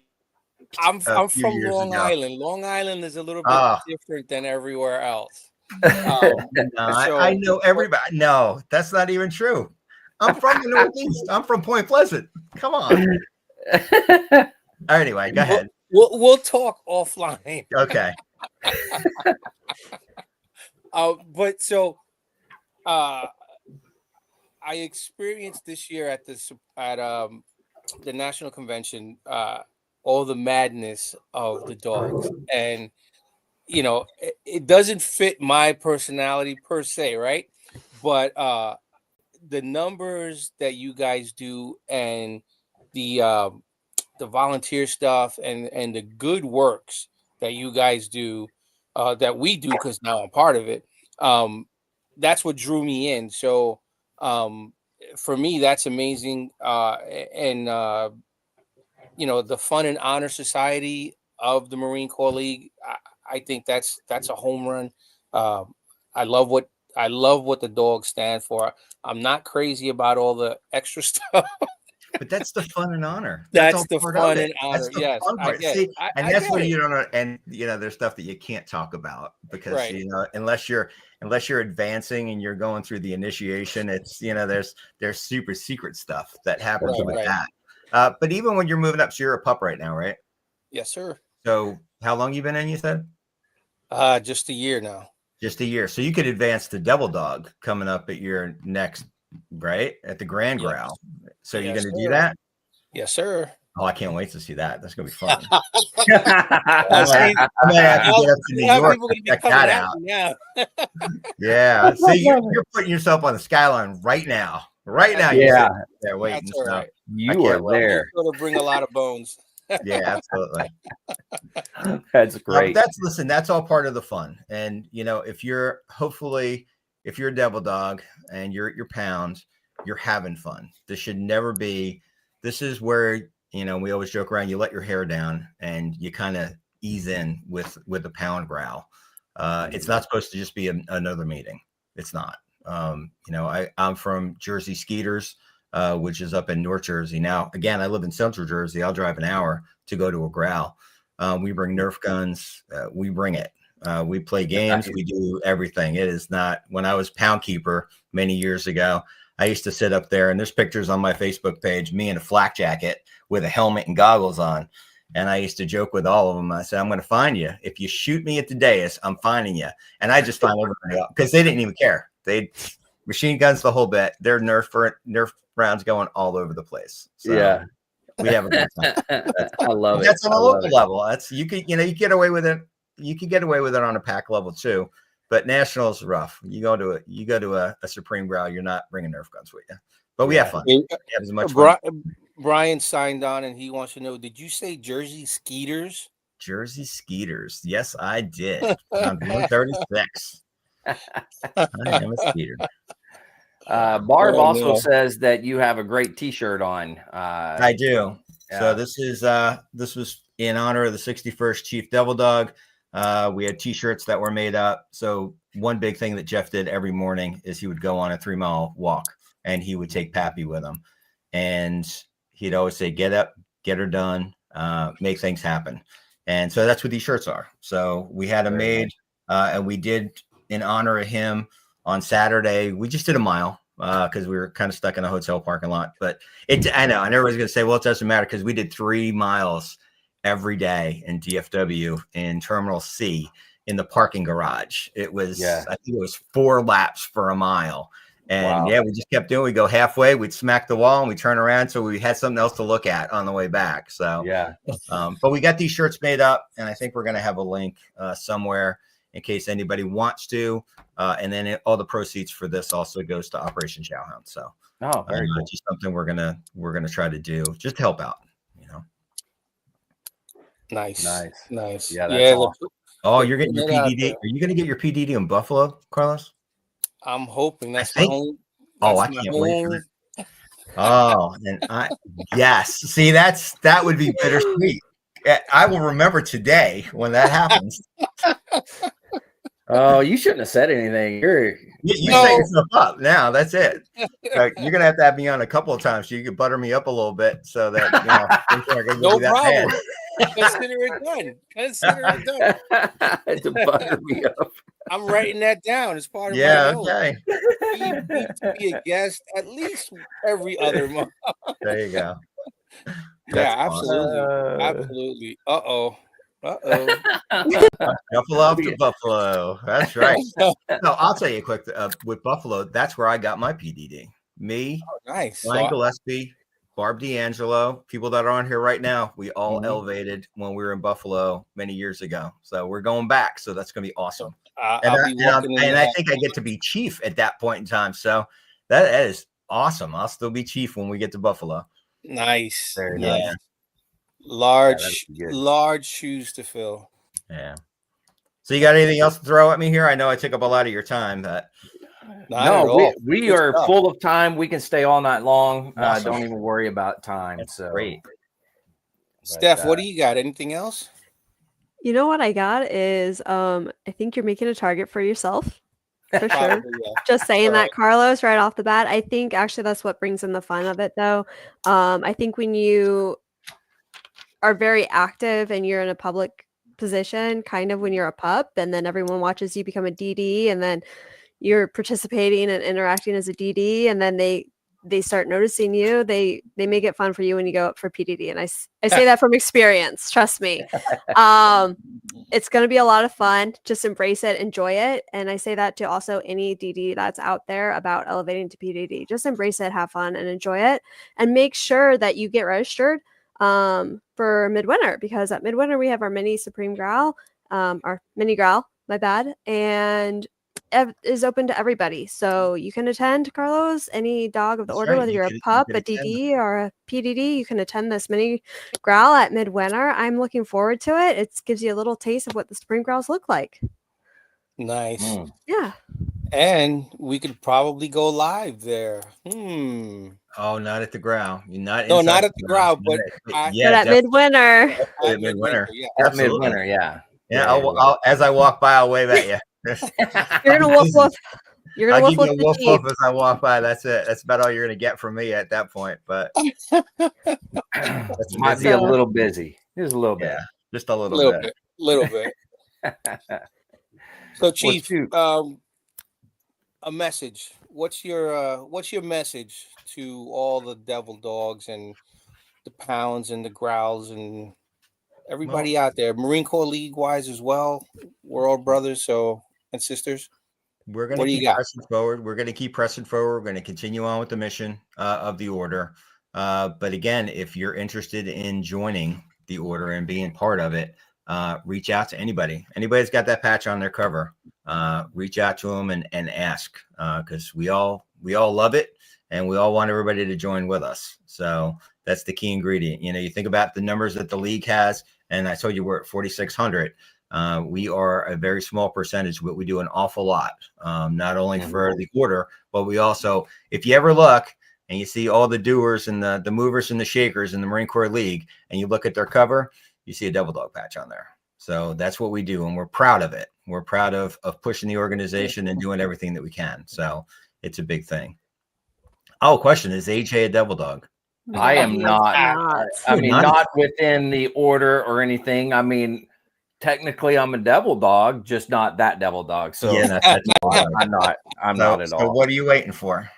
I'm from Long Island. Long Island is a little bit different than everywhere else. I know everybody. No, that's not even true. I'm from the Northeast. I'm from Point Pleasant. Come on. Anyway, go ahead. We'll talk offline. Okay. But so, I experienced this year at the National Convention all the madness of the dogs, and it doesn't fit my personality per se, right? But the numbers that you guys do, and the volunteer stuff, and the good works that you guys do, that we do, because now I'm part of it, that's what drew me in. So for me, that's amazing. And the Fun and Honor Society of the Marine Corps League, I think that's a home run. I love what the dogs stand for. I'm not crazy about all the extra stuff. But that's the fun and honor. That's all the part fun of it. and honor. That's the Yes, fun I part. get See, it. and I that's get what it. you don't know. And there's stuff that you can't talk about because Right. unless you're advancing and you're going through the initiation, it's there's super secret stuff that happens with that. But even when you're moving up, so you're a pup right now, right? Yes, sir. So how long you been in? You said Just a year now. just a year. So you could advance to Devil Dog coming up at your next, right? At the Grand Yes. Growl. So you're Yes, going to do sir. that? Yes, sir. Oh, I can't wait to see that. That's going to be fun. See, I might have to get up to New York people to gonna be check coming that at out. me now. Yeah. See, you're putting yourself on the skyline right now. Right now, you're Yeah. sitting there waiting. That's all So, right. You are wait. there. It's going to bring a lot of bones. yeah, absolutely. That's great. That's all part of the fun. And if you're a Devil Dog and you're at your pound, you're having fun. This should never be. This is where we always joke around. You let your hair down and you kind of ease in with the pound growl. It's not supposed to just be another meeting. It's not. I'm from Jersey Skeeters, which is up in North Jersey. Now, again, I live in Central Jersey. I'll drive an hour to go to a growl. We bring Nerf guns. We bring it. We play games. We do everything. It is not. When I was pound keeper many years ago, I used to sit up there, and there's pictures on my Facebook page, me in a flak jacket with a helmet and goggles on. And I used to joke with all of them. I said, I'm going to find you. If you shoot me at the dais, I'm finding you. And I just find everybody up because they didn't even care. They machine guns the whole bit. They're Nerf rounds going all over the place. So yeah. we have a good time. I love it. That's on a I love local it. level. That's you get away with it. You could get away with it on a pack level too. But national is rough. You go to a Supreme Growl, you're not bringing Nerf guns with you. But we have fun. We have as much fun. Brian signed on and he wants to know, did you say Jersey Skeeters? Jersey Skeeters. Yes, I did. I'm 136. I am a Skeeter. Barb also says that you have a great T-shirt on. I do. Yeah. So this was in honor of the 61st Chief Devil Dog. We had T-shirts that were made up. So one big thing that Jeff did every morning is he would go on a 3-mile walk and he would take Pappy with him. And he'd always say, get up, get her done, make things happen. And so that's what these shirts are. So we had them made and we did in honor of him on Saturday. We just did a mile because we were kind of stuck in a hotel parking lot. But I know, and everybody's going to say, well, it doesn't matter because we did 3 miles every day in DFW in Terminal C in the parking garage. It was, I think it was 4 laps for a mile. And we just kept doing. We go halfway, we'd smack the wall, and we turn around, so we had something else to look at on the way back. So but we got these shirts made up, and I think we're going to have a link somewhere in case anybody wants to. And then all the proceeds for this also goes to Operation Chowhound. So very cool. Just something we're gonna try to do just to help out. Nice. Yeah, that's awesome. Oh, you're getting your PDD. Are you going to get your PDD in Buffalo, Carlos? I'm hoping that's my home. I can't wait for it. Oh, and yes. See, that would be bittersweet. I will remember today when that happens. Oh, you shouldn't have said anything. You set yourself up now. That's it. You're gonna have me on a couple of times so you can butter me up a little bit so that no problem. Consider it done. To butter me up. I'm writing that down as part of my note. Okay. You need to be a guest at least every other month. There you go. Absolutely. Absolutely. Uh-oh. Buffalo to Buffalo. That's right. No, I'll tell you quick. With Buffalo, that's where I got my PDD. Me, nice. Ryan Gillespie, Barb D'Angelo, people that are on here right now. We all elevated when we were in Buffalo many years ago. So we're going back. So that's going to be awesome. I think I get to be chief at that point in time. So that is awesome. I'll still be chief when we get to Buffalo. Nice. Very nice. Large shoes to fill. Yeah. So you got anything else to throw at me here? I know I took up a lot of your time, but no, we are full of time. We can stay all night long. Awesome. Don't even worry about time. That's so great. Steph, what do you got? Anything else? You know what I got is I think you're making a target for yourself. For sure. Probably, yeah. Just saying Right. that, Carlos, right off the bat. I think actually that's what brings in the fun of it, though. I think when you are very active and you're in a public position, kind of when you're a pup, and then everyone watches you become a DD, and then you're participating and interacting as a DD, and then they start noticing you. They make it fun for you when you go up for PDD, and I say that from experience. Trust me. It's going to be a lot of fun. Just embrace it, enjoy it. And I say that to also any DD that's out there about elevating to PDD. Just embrace it, have fun, and enjoy it. And make sure that you get registered for Midwinter, because at Midwinter we have our mini Supreme Growl, our mini Growl, my bad, and is open to everybody. So you can attend, Carlos, any dog of the That's order, right. whether You you're could- a pup, you a could attend. DD, or a PDD, you can attend this mini Growl at Midwinter. I'm looking forward to it. It gives you a little taste of what the Supreme Growls look like. Nice. Yeah. And we could probably go live there. Oh, not at the Growl. You're not. No, inside not at the Growl, but yeah, But at Midwinter. definitely at Midwinter. Yeah. At Absolutely. Midwinter, yeah. Yeah, I'll, as I walk by, I'll wave at you. You're gonna woof woof. You're gonna I'll woof give you woof a woof the woof Jeep. as I walk by. That's it. That's about all you're gonna get from me at that point. But that's Might be a little busy. Just a little bit. Yeah, just a A little, little bit. little bit. So, Chief, shoot. a message. What's your message to all the devil dogs and the pounds and the growls and everybody out there, Marine Corps League wise as well? We're all brothers, and sisters. We're going What to do you keep got? pressing forward. We're going to keep pressing forward. We're going to continue on with the mission of the order. But again, if you're interested in joining the order and being part of it, reach out to anybody. Anybody's got that patch on their cover. Reach out to them and ask, because we all love it and we all want everybody to join with us. So that's the key ingredient. You know, you think about the numbers that the league has, and I told you we're at 4,600. We are a very small percentage, but we do an awful lot, not only for the order, but we also, if you ever look and you see all the doers and the movers and the shakers in the Marine Corps League, and you look at their cover, you see a devil dog patch on there. So that's what we do, and we're proud of it. We're proud of pushing the organization and doing everything that we can. So it's a big thing. Oh, question, is AJ a devil dog? I am not. I mean, not within the order or anything. I mean, technically I'm a devil dog, just not that devil dog. So yeah, I'm not at all. So what are you waiting for?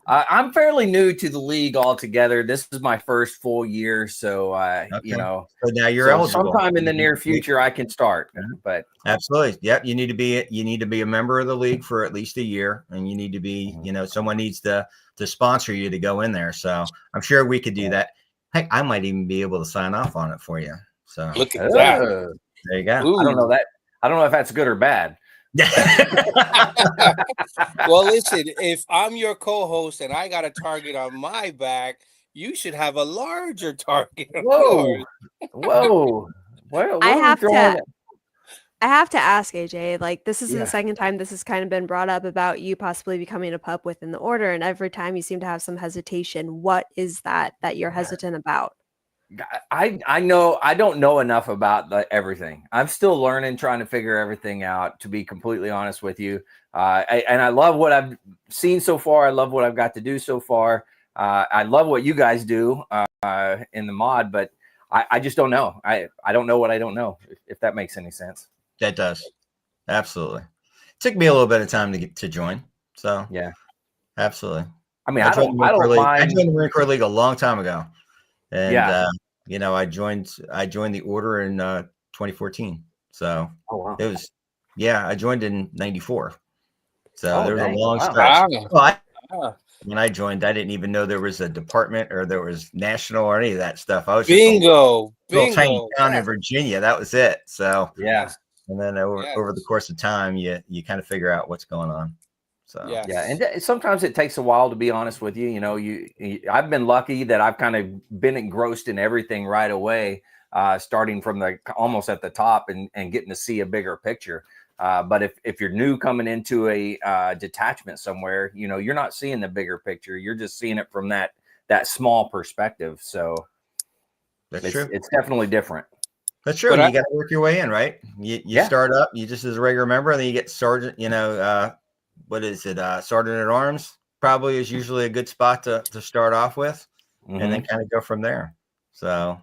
I'm fairly new to the league altogether. This is my first full year, so you know. So now you're eligible. Sometime in the near future, I can start. But absolutely, yep. You need to be a member of the league for at least a year, and you need to be, someone needs to sponsor you to go in there. So I'm sure we could do that. Heck, I might even be able to sign off on it for you. So look at that. There you go. Ooh. I don't know that. I don't know if that's good or bad. Well, listen, if I'm your co-host and I got a target on my back, you should have a larger target. Whoa. I have to ask AJ, like, this is the second time this has kind of been brought up about you possibly becoming a pup within the order, and every time you seem to have some hesitation. What is that you're hesitant about? I know I don't know enough about everything. I'm still learning, trying to figure everything out, to be completely honest with you. And I love what I've seen so far. I love what I've got to do so far. I love what you guys do in the mod, but I just don't know. I don't know what I don't know, if that makes any sense. That does. Absolutely. It took me a little bit of time to join. So yeah, absolutely. I mean, I don't mind. I joined the Marine Corps League a long time ago. And I joined the order in 2014. So it was, I joined in 94. So there was a long stretch. Well, when I joined, I didn't even know there was a department or there was national or any of that stuff. I was just a little tiny town in Virginia. That was it. So and then over the course of time, you kind of figure out what's going on. So and sometimes it takes a while, to be honest with you. I've been lucky that I've kind of been engrossed in everything right away, starting from almost at the top and getting to see a bigger picture. But if you're new coming into a detachment somewhere, you're not seeing the bigger picture. You're just seeing it from that small perspective. So that's true. It's definitely different. That's true. You got to work your way in, right? You start up, you just as a regular member, and then you get sergeant. What is it? Sergeant at arms probably is usually a good spot to start off with, and then kind of go from there. So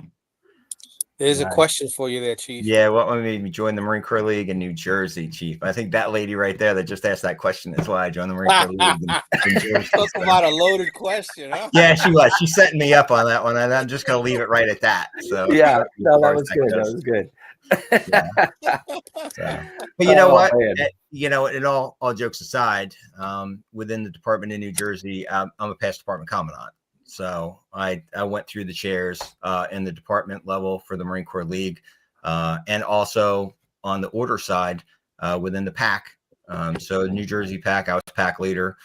there's a question for you there, Chief. Yeah, what made me join the Marine Corps League in New Jersey, Chief? I think that lady right there that just asked that question is why I joined the Marine Corps League in Jersey. Talk about a loaded question, huh? Yeah, she was. She's setting me up on that one, and I'm just going to leave it right at that. So yeah, no, that was good. That was good. But you know what? In all jokes aside, within the department in New Jersey, I'm a past department commandant. So I went through the chairs in the department level for the Marine Corps League, and also on the order side within the PAC. So New Jersey PAC, I was PAC leader,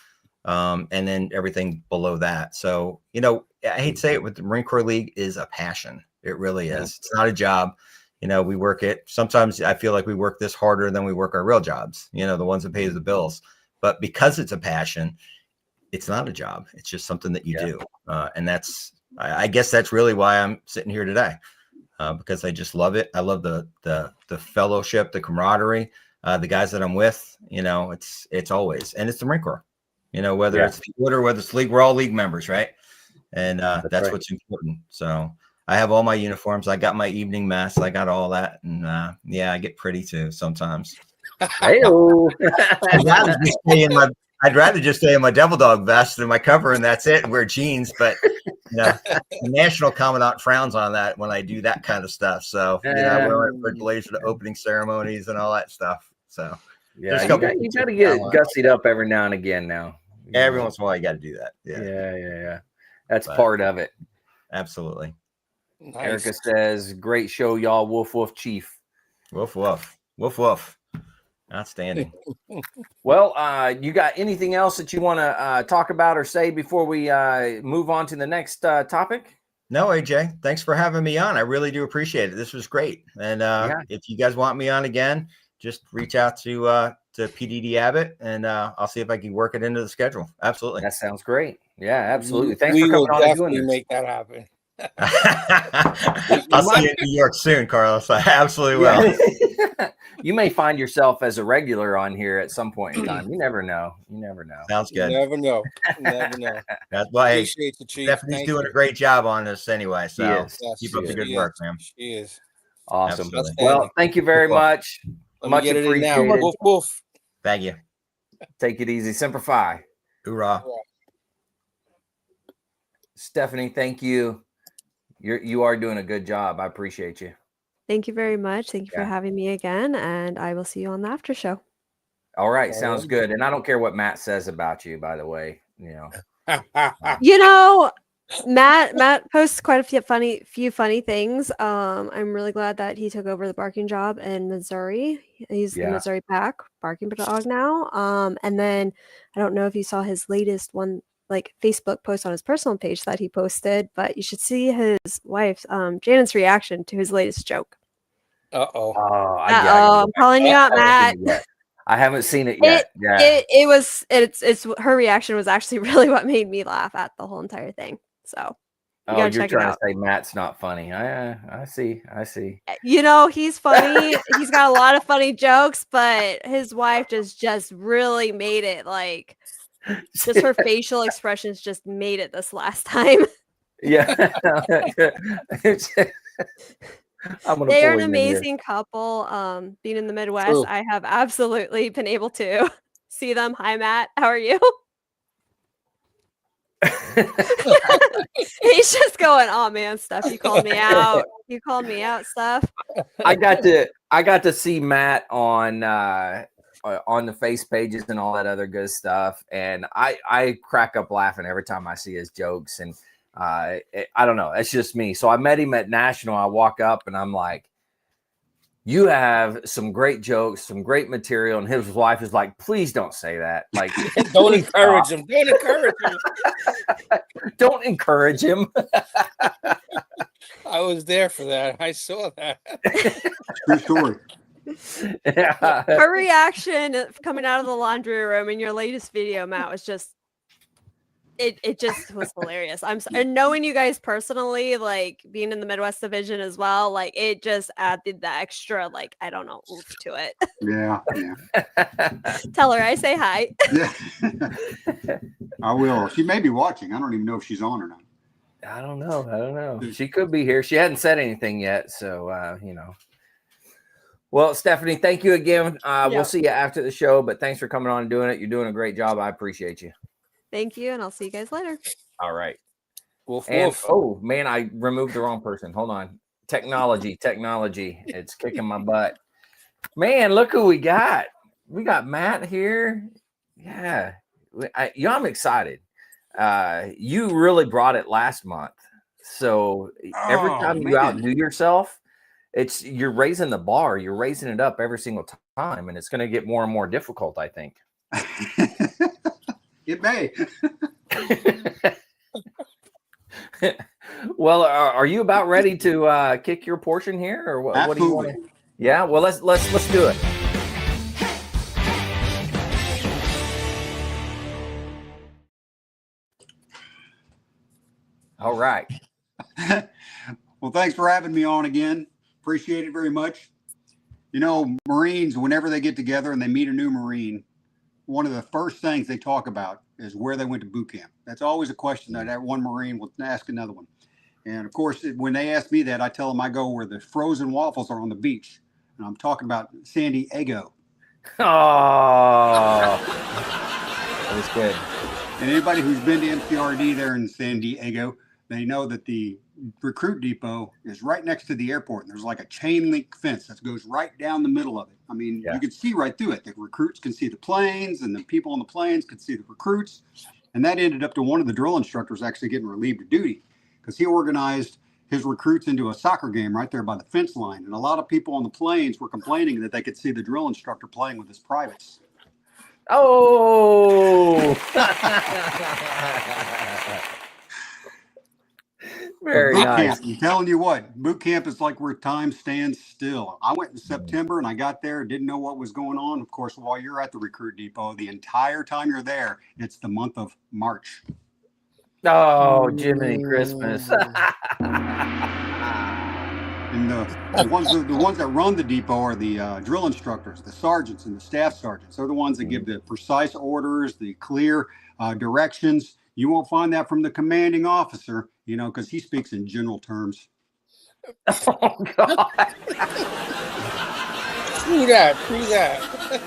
and then everything below that. So, I hate to say it, but the Marine Corps League is a passion. It really is. It's not a job. We work it. Sometimes I feel like we work this harder than we work our real jobs, the ones that pay the bills. But because it's a passion, it's not a job. It's just something that you do. And I guess that's really why I'm sitting here today, because I just love it. I love the fellowship, the camaraderie, the guys that I'm with. It's always, and it's the Marine Corps. Whether it's the order, whether it's league, we're all league members, right? And that's right. What's important. So I have all my uniforms. I got my evening mess. I got all that, and I get pretty too sometimes. I'd rather just stay in my devil dog vest and my cover, and that's it, and wear jeans. But the national commandant frowns on that when I do that kind of stuff. So I wear my blazer to opening ceremonies and all that stuff. So you got to get gussied up every now and again. Now every once in a while, you got to do that. Yeah. That's part of it. Absolutely. Nice. Erica says, "Great show, y'all. Woof woof, Chief. Woof woof, woof woof." Outstanding. Well, you got anything else that you want to talk about or say before we move on to the next topic? No, AJ, thanks for having me on. I really do appreciate it. This was great. And if you guys want me on again, just reach out to PDD Abbott, and I'll see if I can work it into the schedule. Absolutely. That sounds great. Yeah, absolutely. Thanks for coming on and doing this. Make that happen. I'll see you in New York soon, Carlos. I absolutely will. You may find yourself as a regular on here at some point in time. You never know. Sounds good. You never know. That's why Appreciate the Chief. Stephanie's doing a great job on this anyway. So keep up the good work, man. She is. Awesome. Well, thank you very much. Much appreciated. Woof, woof. Thank you. Take it easy. Semper Fi. Hoorah. Stephanie, thank you. You are doing a good job. I appreciate you. Thank you very much. Thank you for having me again, and I will see you on the after show. All right, sounds good. And I don't care what Matt says about you, by the way. Matt posts quite a few funny things. I'm really glad that he took over the barking job in Missouri. He's the Missouri PAC barking dog now. And then I don't know if you saw his latest one, like Facebook post on his personal page that he posted, but you should see his wife, Janet's reaction to his latest joke. I'm calling you out, Matt. I haven't seen it yet. It's her reaction was actually really what made me laugh at the whole entire thing. So you're trying to say Matt's not funny. I see. He's funny. He's got a lot of funny jokes, but his wife just really made it like just her facial expressions just made it this last time. Yeah. They are an amazing couple. Being in the Midwest, True. I have absolutely been able to see them. Hi, Matt. How are you? He's just going, oh man, Steph, you called me out. You called me out, Steph. I got to see Matt on the face pages and all that other good stuff, and I crack up laughing every time I see his jokes. And I don't know, it's just me. So I met him at National. I walk up and I'm like, you have some great jokes, some great material. And his wife is like, please don't say that. Like, don't encourage him. Don't encourage him. Don't encourage him. I was there for that. I saw that. True story. Her reaction coming out of the laundry room in your latest video, Matt, was just it just was hilarious. And knowing you guys personally, like being in the Midwest Division as well, like it just added the extra, like, I don't know, oof to it. Yeah. Tell her I say hi. Yeah. I will. She may be watching. I don't even know if she's on or not. I don't know. She could be here. She hadn't said anything yet, so Well, Stephanie, thank you again. We'll see you after the show, but thanks for coming on and doing it. You're doing a great job. I appreciate you. Thank you, and I'll see you guys later. All right. Wolf, And wolf. oh man, I removed the wrong person. Hold on. Technology. It's kicking my butt. Man, look who we got. We got Matt here. Yeah. I'm excited. You really brought it last month. So every time you outdo yourself, you're raising the bar. You're raising it up every single time, and it's going to get more and more difficult, I think. It may. Well, are you about ready to kick your portion here, or what do you want to? Yeah, well, let's do it. All right. Well, thanks for having me on again. Appreciate it very much. You know, Marines, whenever they get together and they meet a new Marine, one of the first things they talk about is where they went to boot camp. That's always a question that one Marine will ask another one. And of course, when they ask me that, I tell them I go where the frozen waffles are on the beach. And I'm talking about San Diego. Oh, that was good. And anybody who's been to MCRD there in San Diego, they know that the recruit depot is right next to the airport. And there's like a chain link fence that goes right down the middle of it. I mean, you can see right through it. The recruits can see the planes, and the people on the planes could see the recruits. And that ended up to one of the drill instructors actually getting relieved of duty because he organized his recruits into a soccer game right there by the fence line. And a lot of people on the planes were complaining that they could see the drill instructor playing with his privates. Oh, very nice. Camp, I'm telling you what, boot camp is like where time stands still. I went in September and I got there, didn't know what was going on. Of course, while you're at the recruit depot, the entire time you're there, it's the month of March. Oh, Jiminy Christmas. And the ones that run the depot are the drill instructors, the sergeants and the staff sergeants. They're the ones that give the precise orders, the clear directions. You won't find that from the commanding officer, you know, because he speaks in general terms. Oh, God. True that.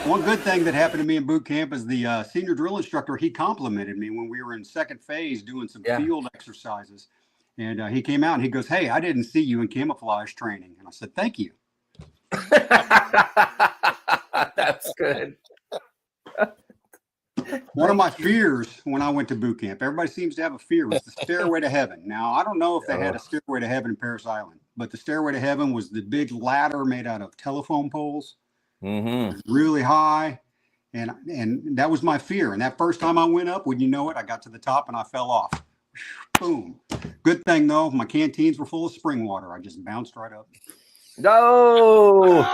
One good thing that happened to me in boot camp is the senior drill instructor, he complimented me when we were in second phase doing some field exercises. And he came out and he goes, "Hey, I didn't see you in camouflage training." And I said, "Thank you." That's good. One of my fears when I went to boot camp, everybody seems to have a fear, was the stairway to heaven. Now, I don't know if they had a stairway to heaven in Parris Island, but the stairway to heaven was the big ladder made out of telephone poles, really high. And that was my fear. And that first time I went up, wouldn't you know it, I got to the top and I fell off. Boom. Good thing, though, my canteens were full of spring water. I just bounced right up. No.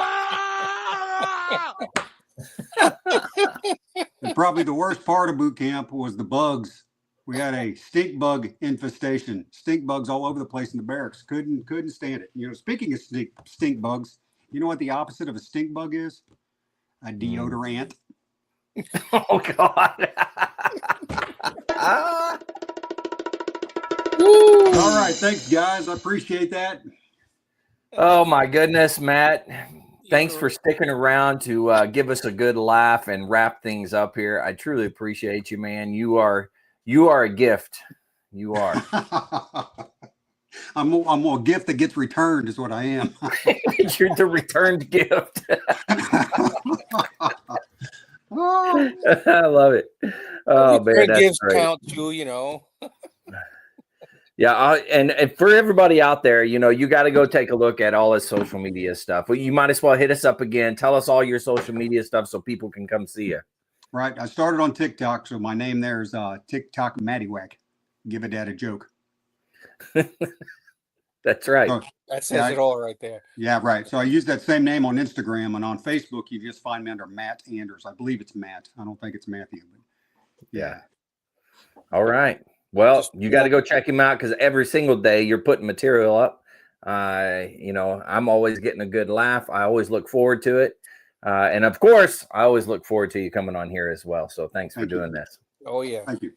And probably the worst part of boot camp was the bugs. We had a stink bug infestation. Stink bugs all over the place in the barracks. Couldn't stand it. You know, speaking of stink bugs, you know what the opposite of a stink bug is? A deodorant. Oh, God. All right. Thanks, guys. I appreciate that. Oh, my goodness, Matt. Thanks for sticking around to give us a good laugh and wrap things up here. I truly appreciate you, man. You are a gift. You are. I'm a gift that gets returned is what I am. You're the returned gift. I love it. Oh, man, that's gifts great. count too, you know. Yeah, and for everybody out there, you know, you got to go take a look at all his social media stuff. Well, you might as well hit us up again. Tell us all your social media stuff so people can come see you. Right. I started on TikTok, so my name there is TikTok Mattywack. Give a dad a joke. That's right. So, that says it all right there. Yeah, right. So I use that same name on Instagram, and on Facebook, you just find me under Matt Anders. I believe it's Matt. I don't think it's Matthew. But yeah. All right. Well, you got to go check him out because every single day you're putting material up. I'm always getting a good laugh. I always look forward to it. And of course, I always look forward to you coming on here as well. So thanks for doing this. Oh, yeah. Thank you.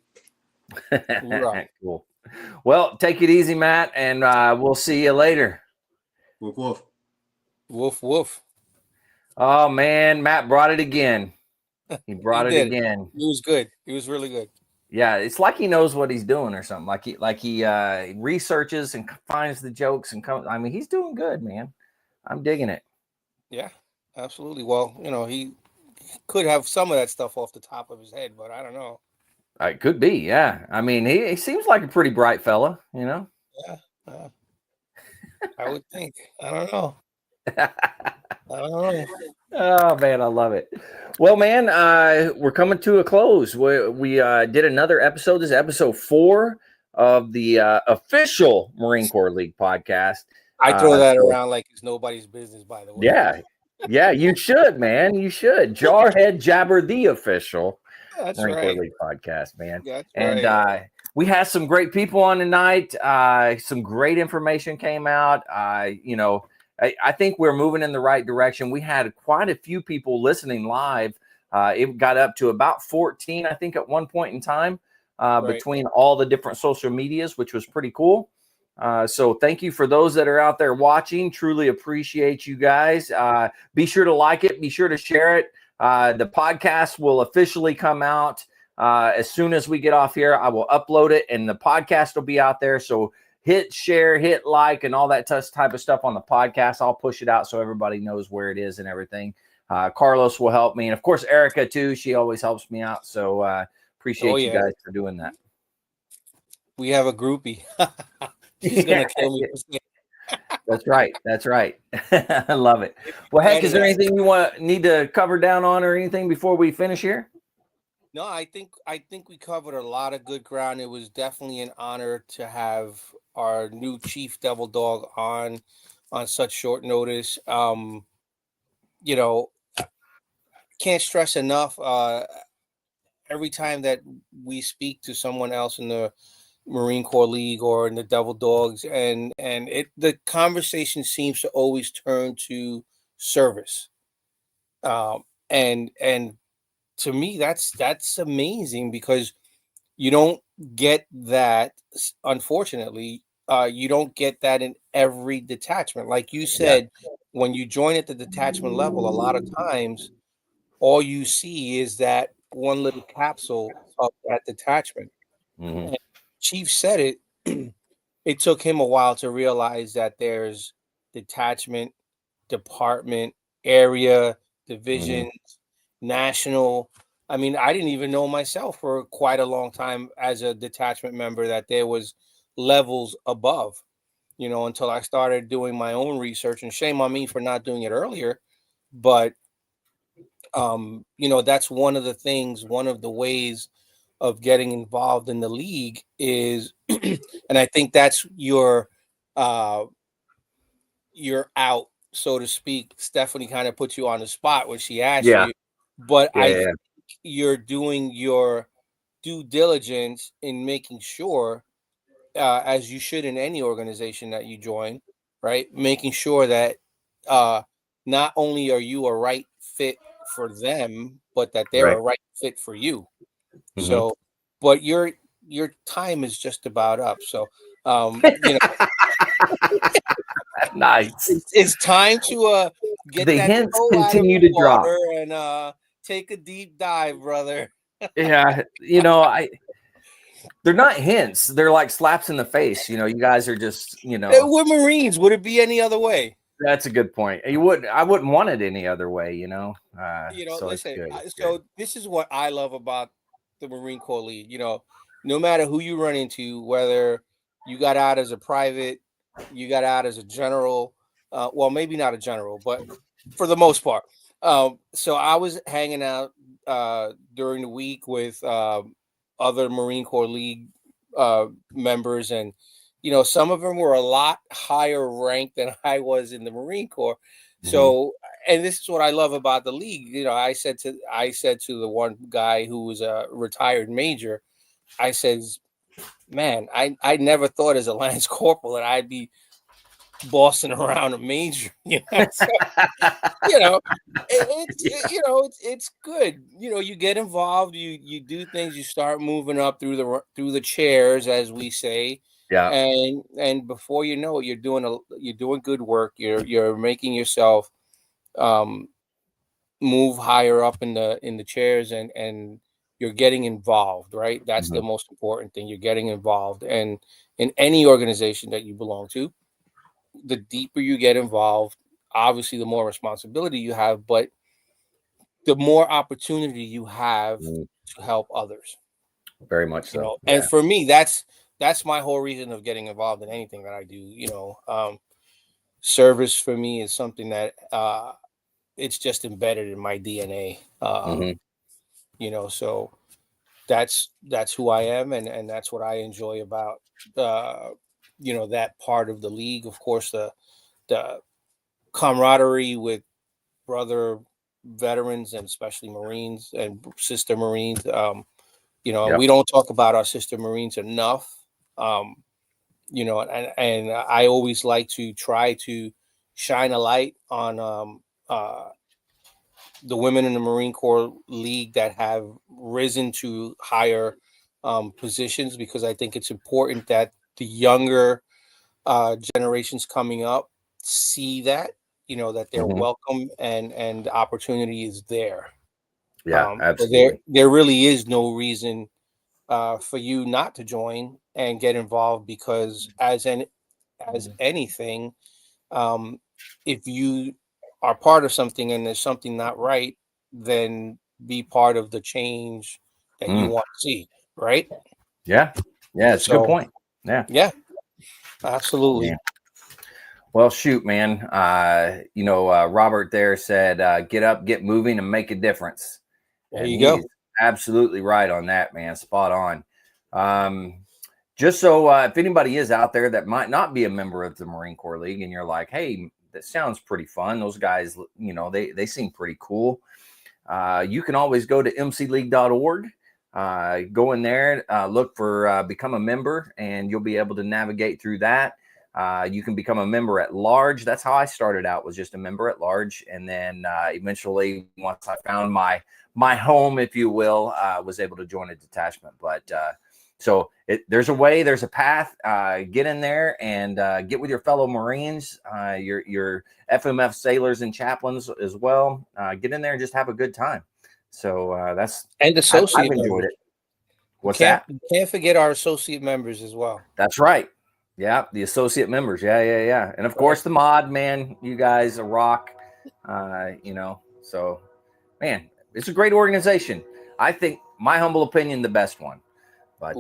Cool. Well, take it easy, Matt, and we'll see you later. Woof, woof. Woof, woof. Oh, man, Matt brought it again. He brought it again. It was good. It was really good. Yeah, it's like he knows what he's doing or something. Like he researches and finds the jokes and comes. I mean, he's doing good, man. I'm digging it. Yeah, absolutely. Well, he could have some of that stuff off the top of his head, but I don't know. It could be, yeah. I mean, he seems like a pretty bright fella, Yeah, I would think. I don't know. Oh man, I love it. Well, man, we're coming to a close. We did another episode. This is episode 4 of the official Marine Corps League podcast. I throw that around like it's nobody's business, by the way. Yeah, you should, man. You should. Jarhead Jabber, the official Marine Corps League podcast, man. And we had some great people on tonight. Some great information came out. I think we're moving in the right direction. We had quite a few people listening live. It got up to about 14, I think, at one point in time between all the different social medias, which was pretty cool. So thank you for those that are out there watching. Truly appreciate you guys. Be sure to like it. Be sure to share it. The podcast will officially come out as soon as we get off here. I will upload it, and the podcast will be out there. So hit share, hit like, and all that type of stuff on the podcast. I'll push it out so everybody knows where it is and everything. Carlos will help me. And, of course, Erica, too. She always helps me out. So appreciate you guys for doing that. We have a groupie. She's going to kill me. That's right. I love it. Well, heck, is there anything you need to cover down on or anything before we finish here? No, I think we covered a lot of good ground. It was definitely an honor to have our new Chief Devil Dog on such short notice. Can't stress enough. Every time that we speak to someone else in the Marine Corps League or in the Devil Dogs, and the conversation seems to always turn to service. And to me, that's amazing because you don't get that. Unfortunately, you don't get that in every detachment. Like you said, when you join at the detachment level, a lot of times all you see is that one little capsule of that detachment. Mm-hmm. Chief said it. It took him a while to realize that there's detachment, department, area, divisions, national. I mean, I didn't even know myself for quite a long time as a detachment member that there was levels above, until I started doing my own research, and shame on me for not doing it earlier. But, that's one of the ways of getting involved in the league is, and I think that's your out, so to speak. Stephanie kind of put you on the spot when she asked you, but I think you're doing your due diligence in making sure, as you should in any organization that you join, right? Making sure that not only are you a right fit for them, but that they're a right fit for you. Mm-hmm. So, but your time is just about up. So, nice. It's time to get the that hints continue to drop and take a deep dive, brother. Yeah, they're not hints. They're like slaps in the face. You guys are just, We're Marines. Would it be any other way? That's a good point. I wouldn't want it any other way, so listen, so this is what I love about the Marine Corps League. No matter who you run into, whether you got out as a private, you got out as a general, well, maybe not a general, but for the most part. So I was hanging out during the week with other Marine Corps League members, and some of them were a lot higher ranked than I was in the Marine Corps. Mm-hmm. So, and this is what I love about the league. I said to the one guy who was a retired major, I says, man, I never thought as a Lance Corporal that I'd be bossing around a major. You know, so, it's good. You get involved, you do things, you start moving up through the chairs, as we say. Yeah. And before you know it, you're doing good work. You're making yourself move higher up in the chairs, and you're getting involved, right? That's the most important thing. You're getting involved. And in any organization that you belong to, the deeper you get involved, obviously the more responsibility you have, but the more opportunity you have to help others. Very much so. And for me, that's my whole reason of getting involved in anything that I do. Service for me is something that it's just embedded in my DNA. So that's who I am, and that's what I enjoy about that part of the league. Of course, the camaraderie with brother veterans, and especially Marines and sister Marines. We don't talk about our sister Marines enough. And I always like to try to shine a light on the women in the Marine Corps League that have risen to higher positions, because I think it's important that the younger generations coming up see that, that they're welcome, and the opportunity is there. Yeah, absolutely. There really is no reason for you not to join and get involved, because as anything, if you are part of something and there's something not right, then be part of the change that you want to see, right? Yeah, it's a good point. Yeah, absolutely. Yeah. Well, shoot, man. Robert there said, get up, get moving, and make a difference. There you go. Absolutely right on that, man. Spot on. Just so if anybody is out there that might not be a member of the Marine Corps League, and you're like, hey, that sounds pretty fun. Those guys, they seem pretty cool. You can always go to mcleague.org. Go in there, look for become a member, and you'll be able to navigate through that. You can become a member at large. That's how I started out, was just a member at large. And then eventually, once I found my home, if you will, was able to join a detachment. But so there's a way, there's a path. Get in there and get with your fellow Marines, your FMF sailors and chaplains as well. Get in there and just have a good time. So that's associate I've enjoyed it. What's that? You can't forget our associate members as well. That's right. Yeah, the associate members. Yeah. And of course, the mod, man, you guys are rock. So, man, it's a great organization. I think, my humble opinion, the best one. But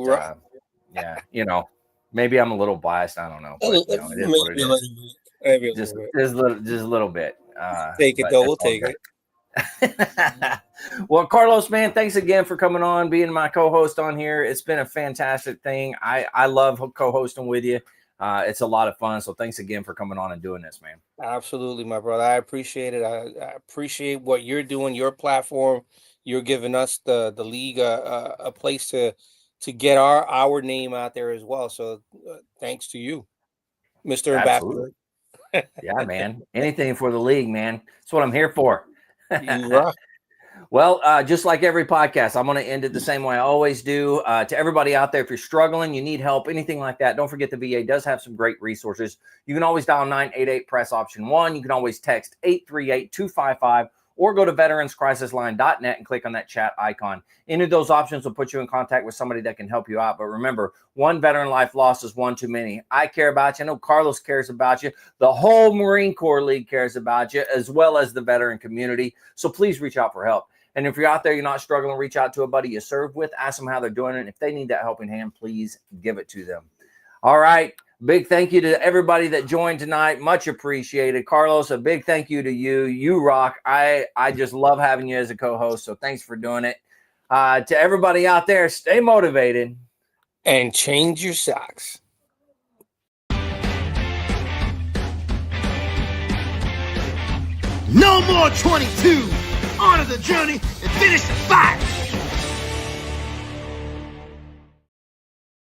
maybe I'm a little biased. I don't know. But, it is what it is. Just a little bit. Take it though. We'll take it. Well, Carlos, man, thanks again for coming on, being my co-host on here. It's been a fantastic thing. I love co-hosting with you. It's a lot of fun. So thanks again for coming on and doing this, man. Absolutely, my brother. I appreciate it. I appreciate what you're doing, your platform. You're giving us the league a place to get our name out there as well. So thanks to you, Mr. Ambassador. Yeah, man. Anything for the league, man. That's what I'm here for. You rock. Well, just like every podcast, I'm going to end it the same way I always do. To everybody out there, if you're struggling, you need help, anything like that, don't forget the VA does have some great resources. You can always dial 988 press option 1. You can always text 838-255 or go to veteranscrisisline.net and click on that chat icon. Any of those options will put you in contact with somebody that can help you out. But remember, one veteran life lost is one too many. I care about you. I know Carlos cares about you. The whole Marine Corps League cares about you, as well as the veteran community. So please reach out for help. And if you're out there, you're not struggling, reach out to a buddy you serve with, ask them how they're doing it. And if they need that helping hand, please give it to them. All right. Big thank you to everybody that joined tonight. Much appreciated. Carlos, a big thank you to you. You rock. I just love having you as a co-host. So thanks for doing it. To everybody out there, stay motivated. And change your socks. No more 22. On to the journey and finish the fight.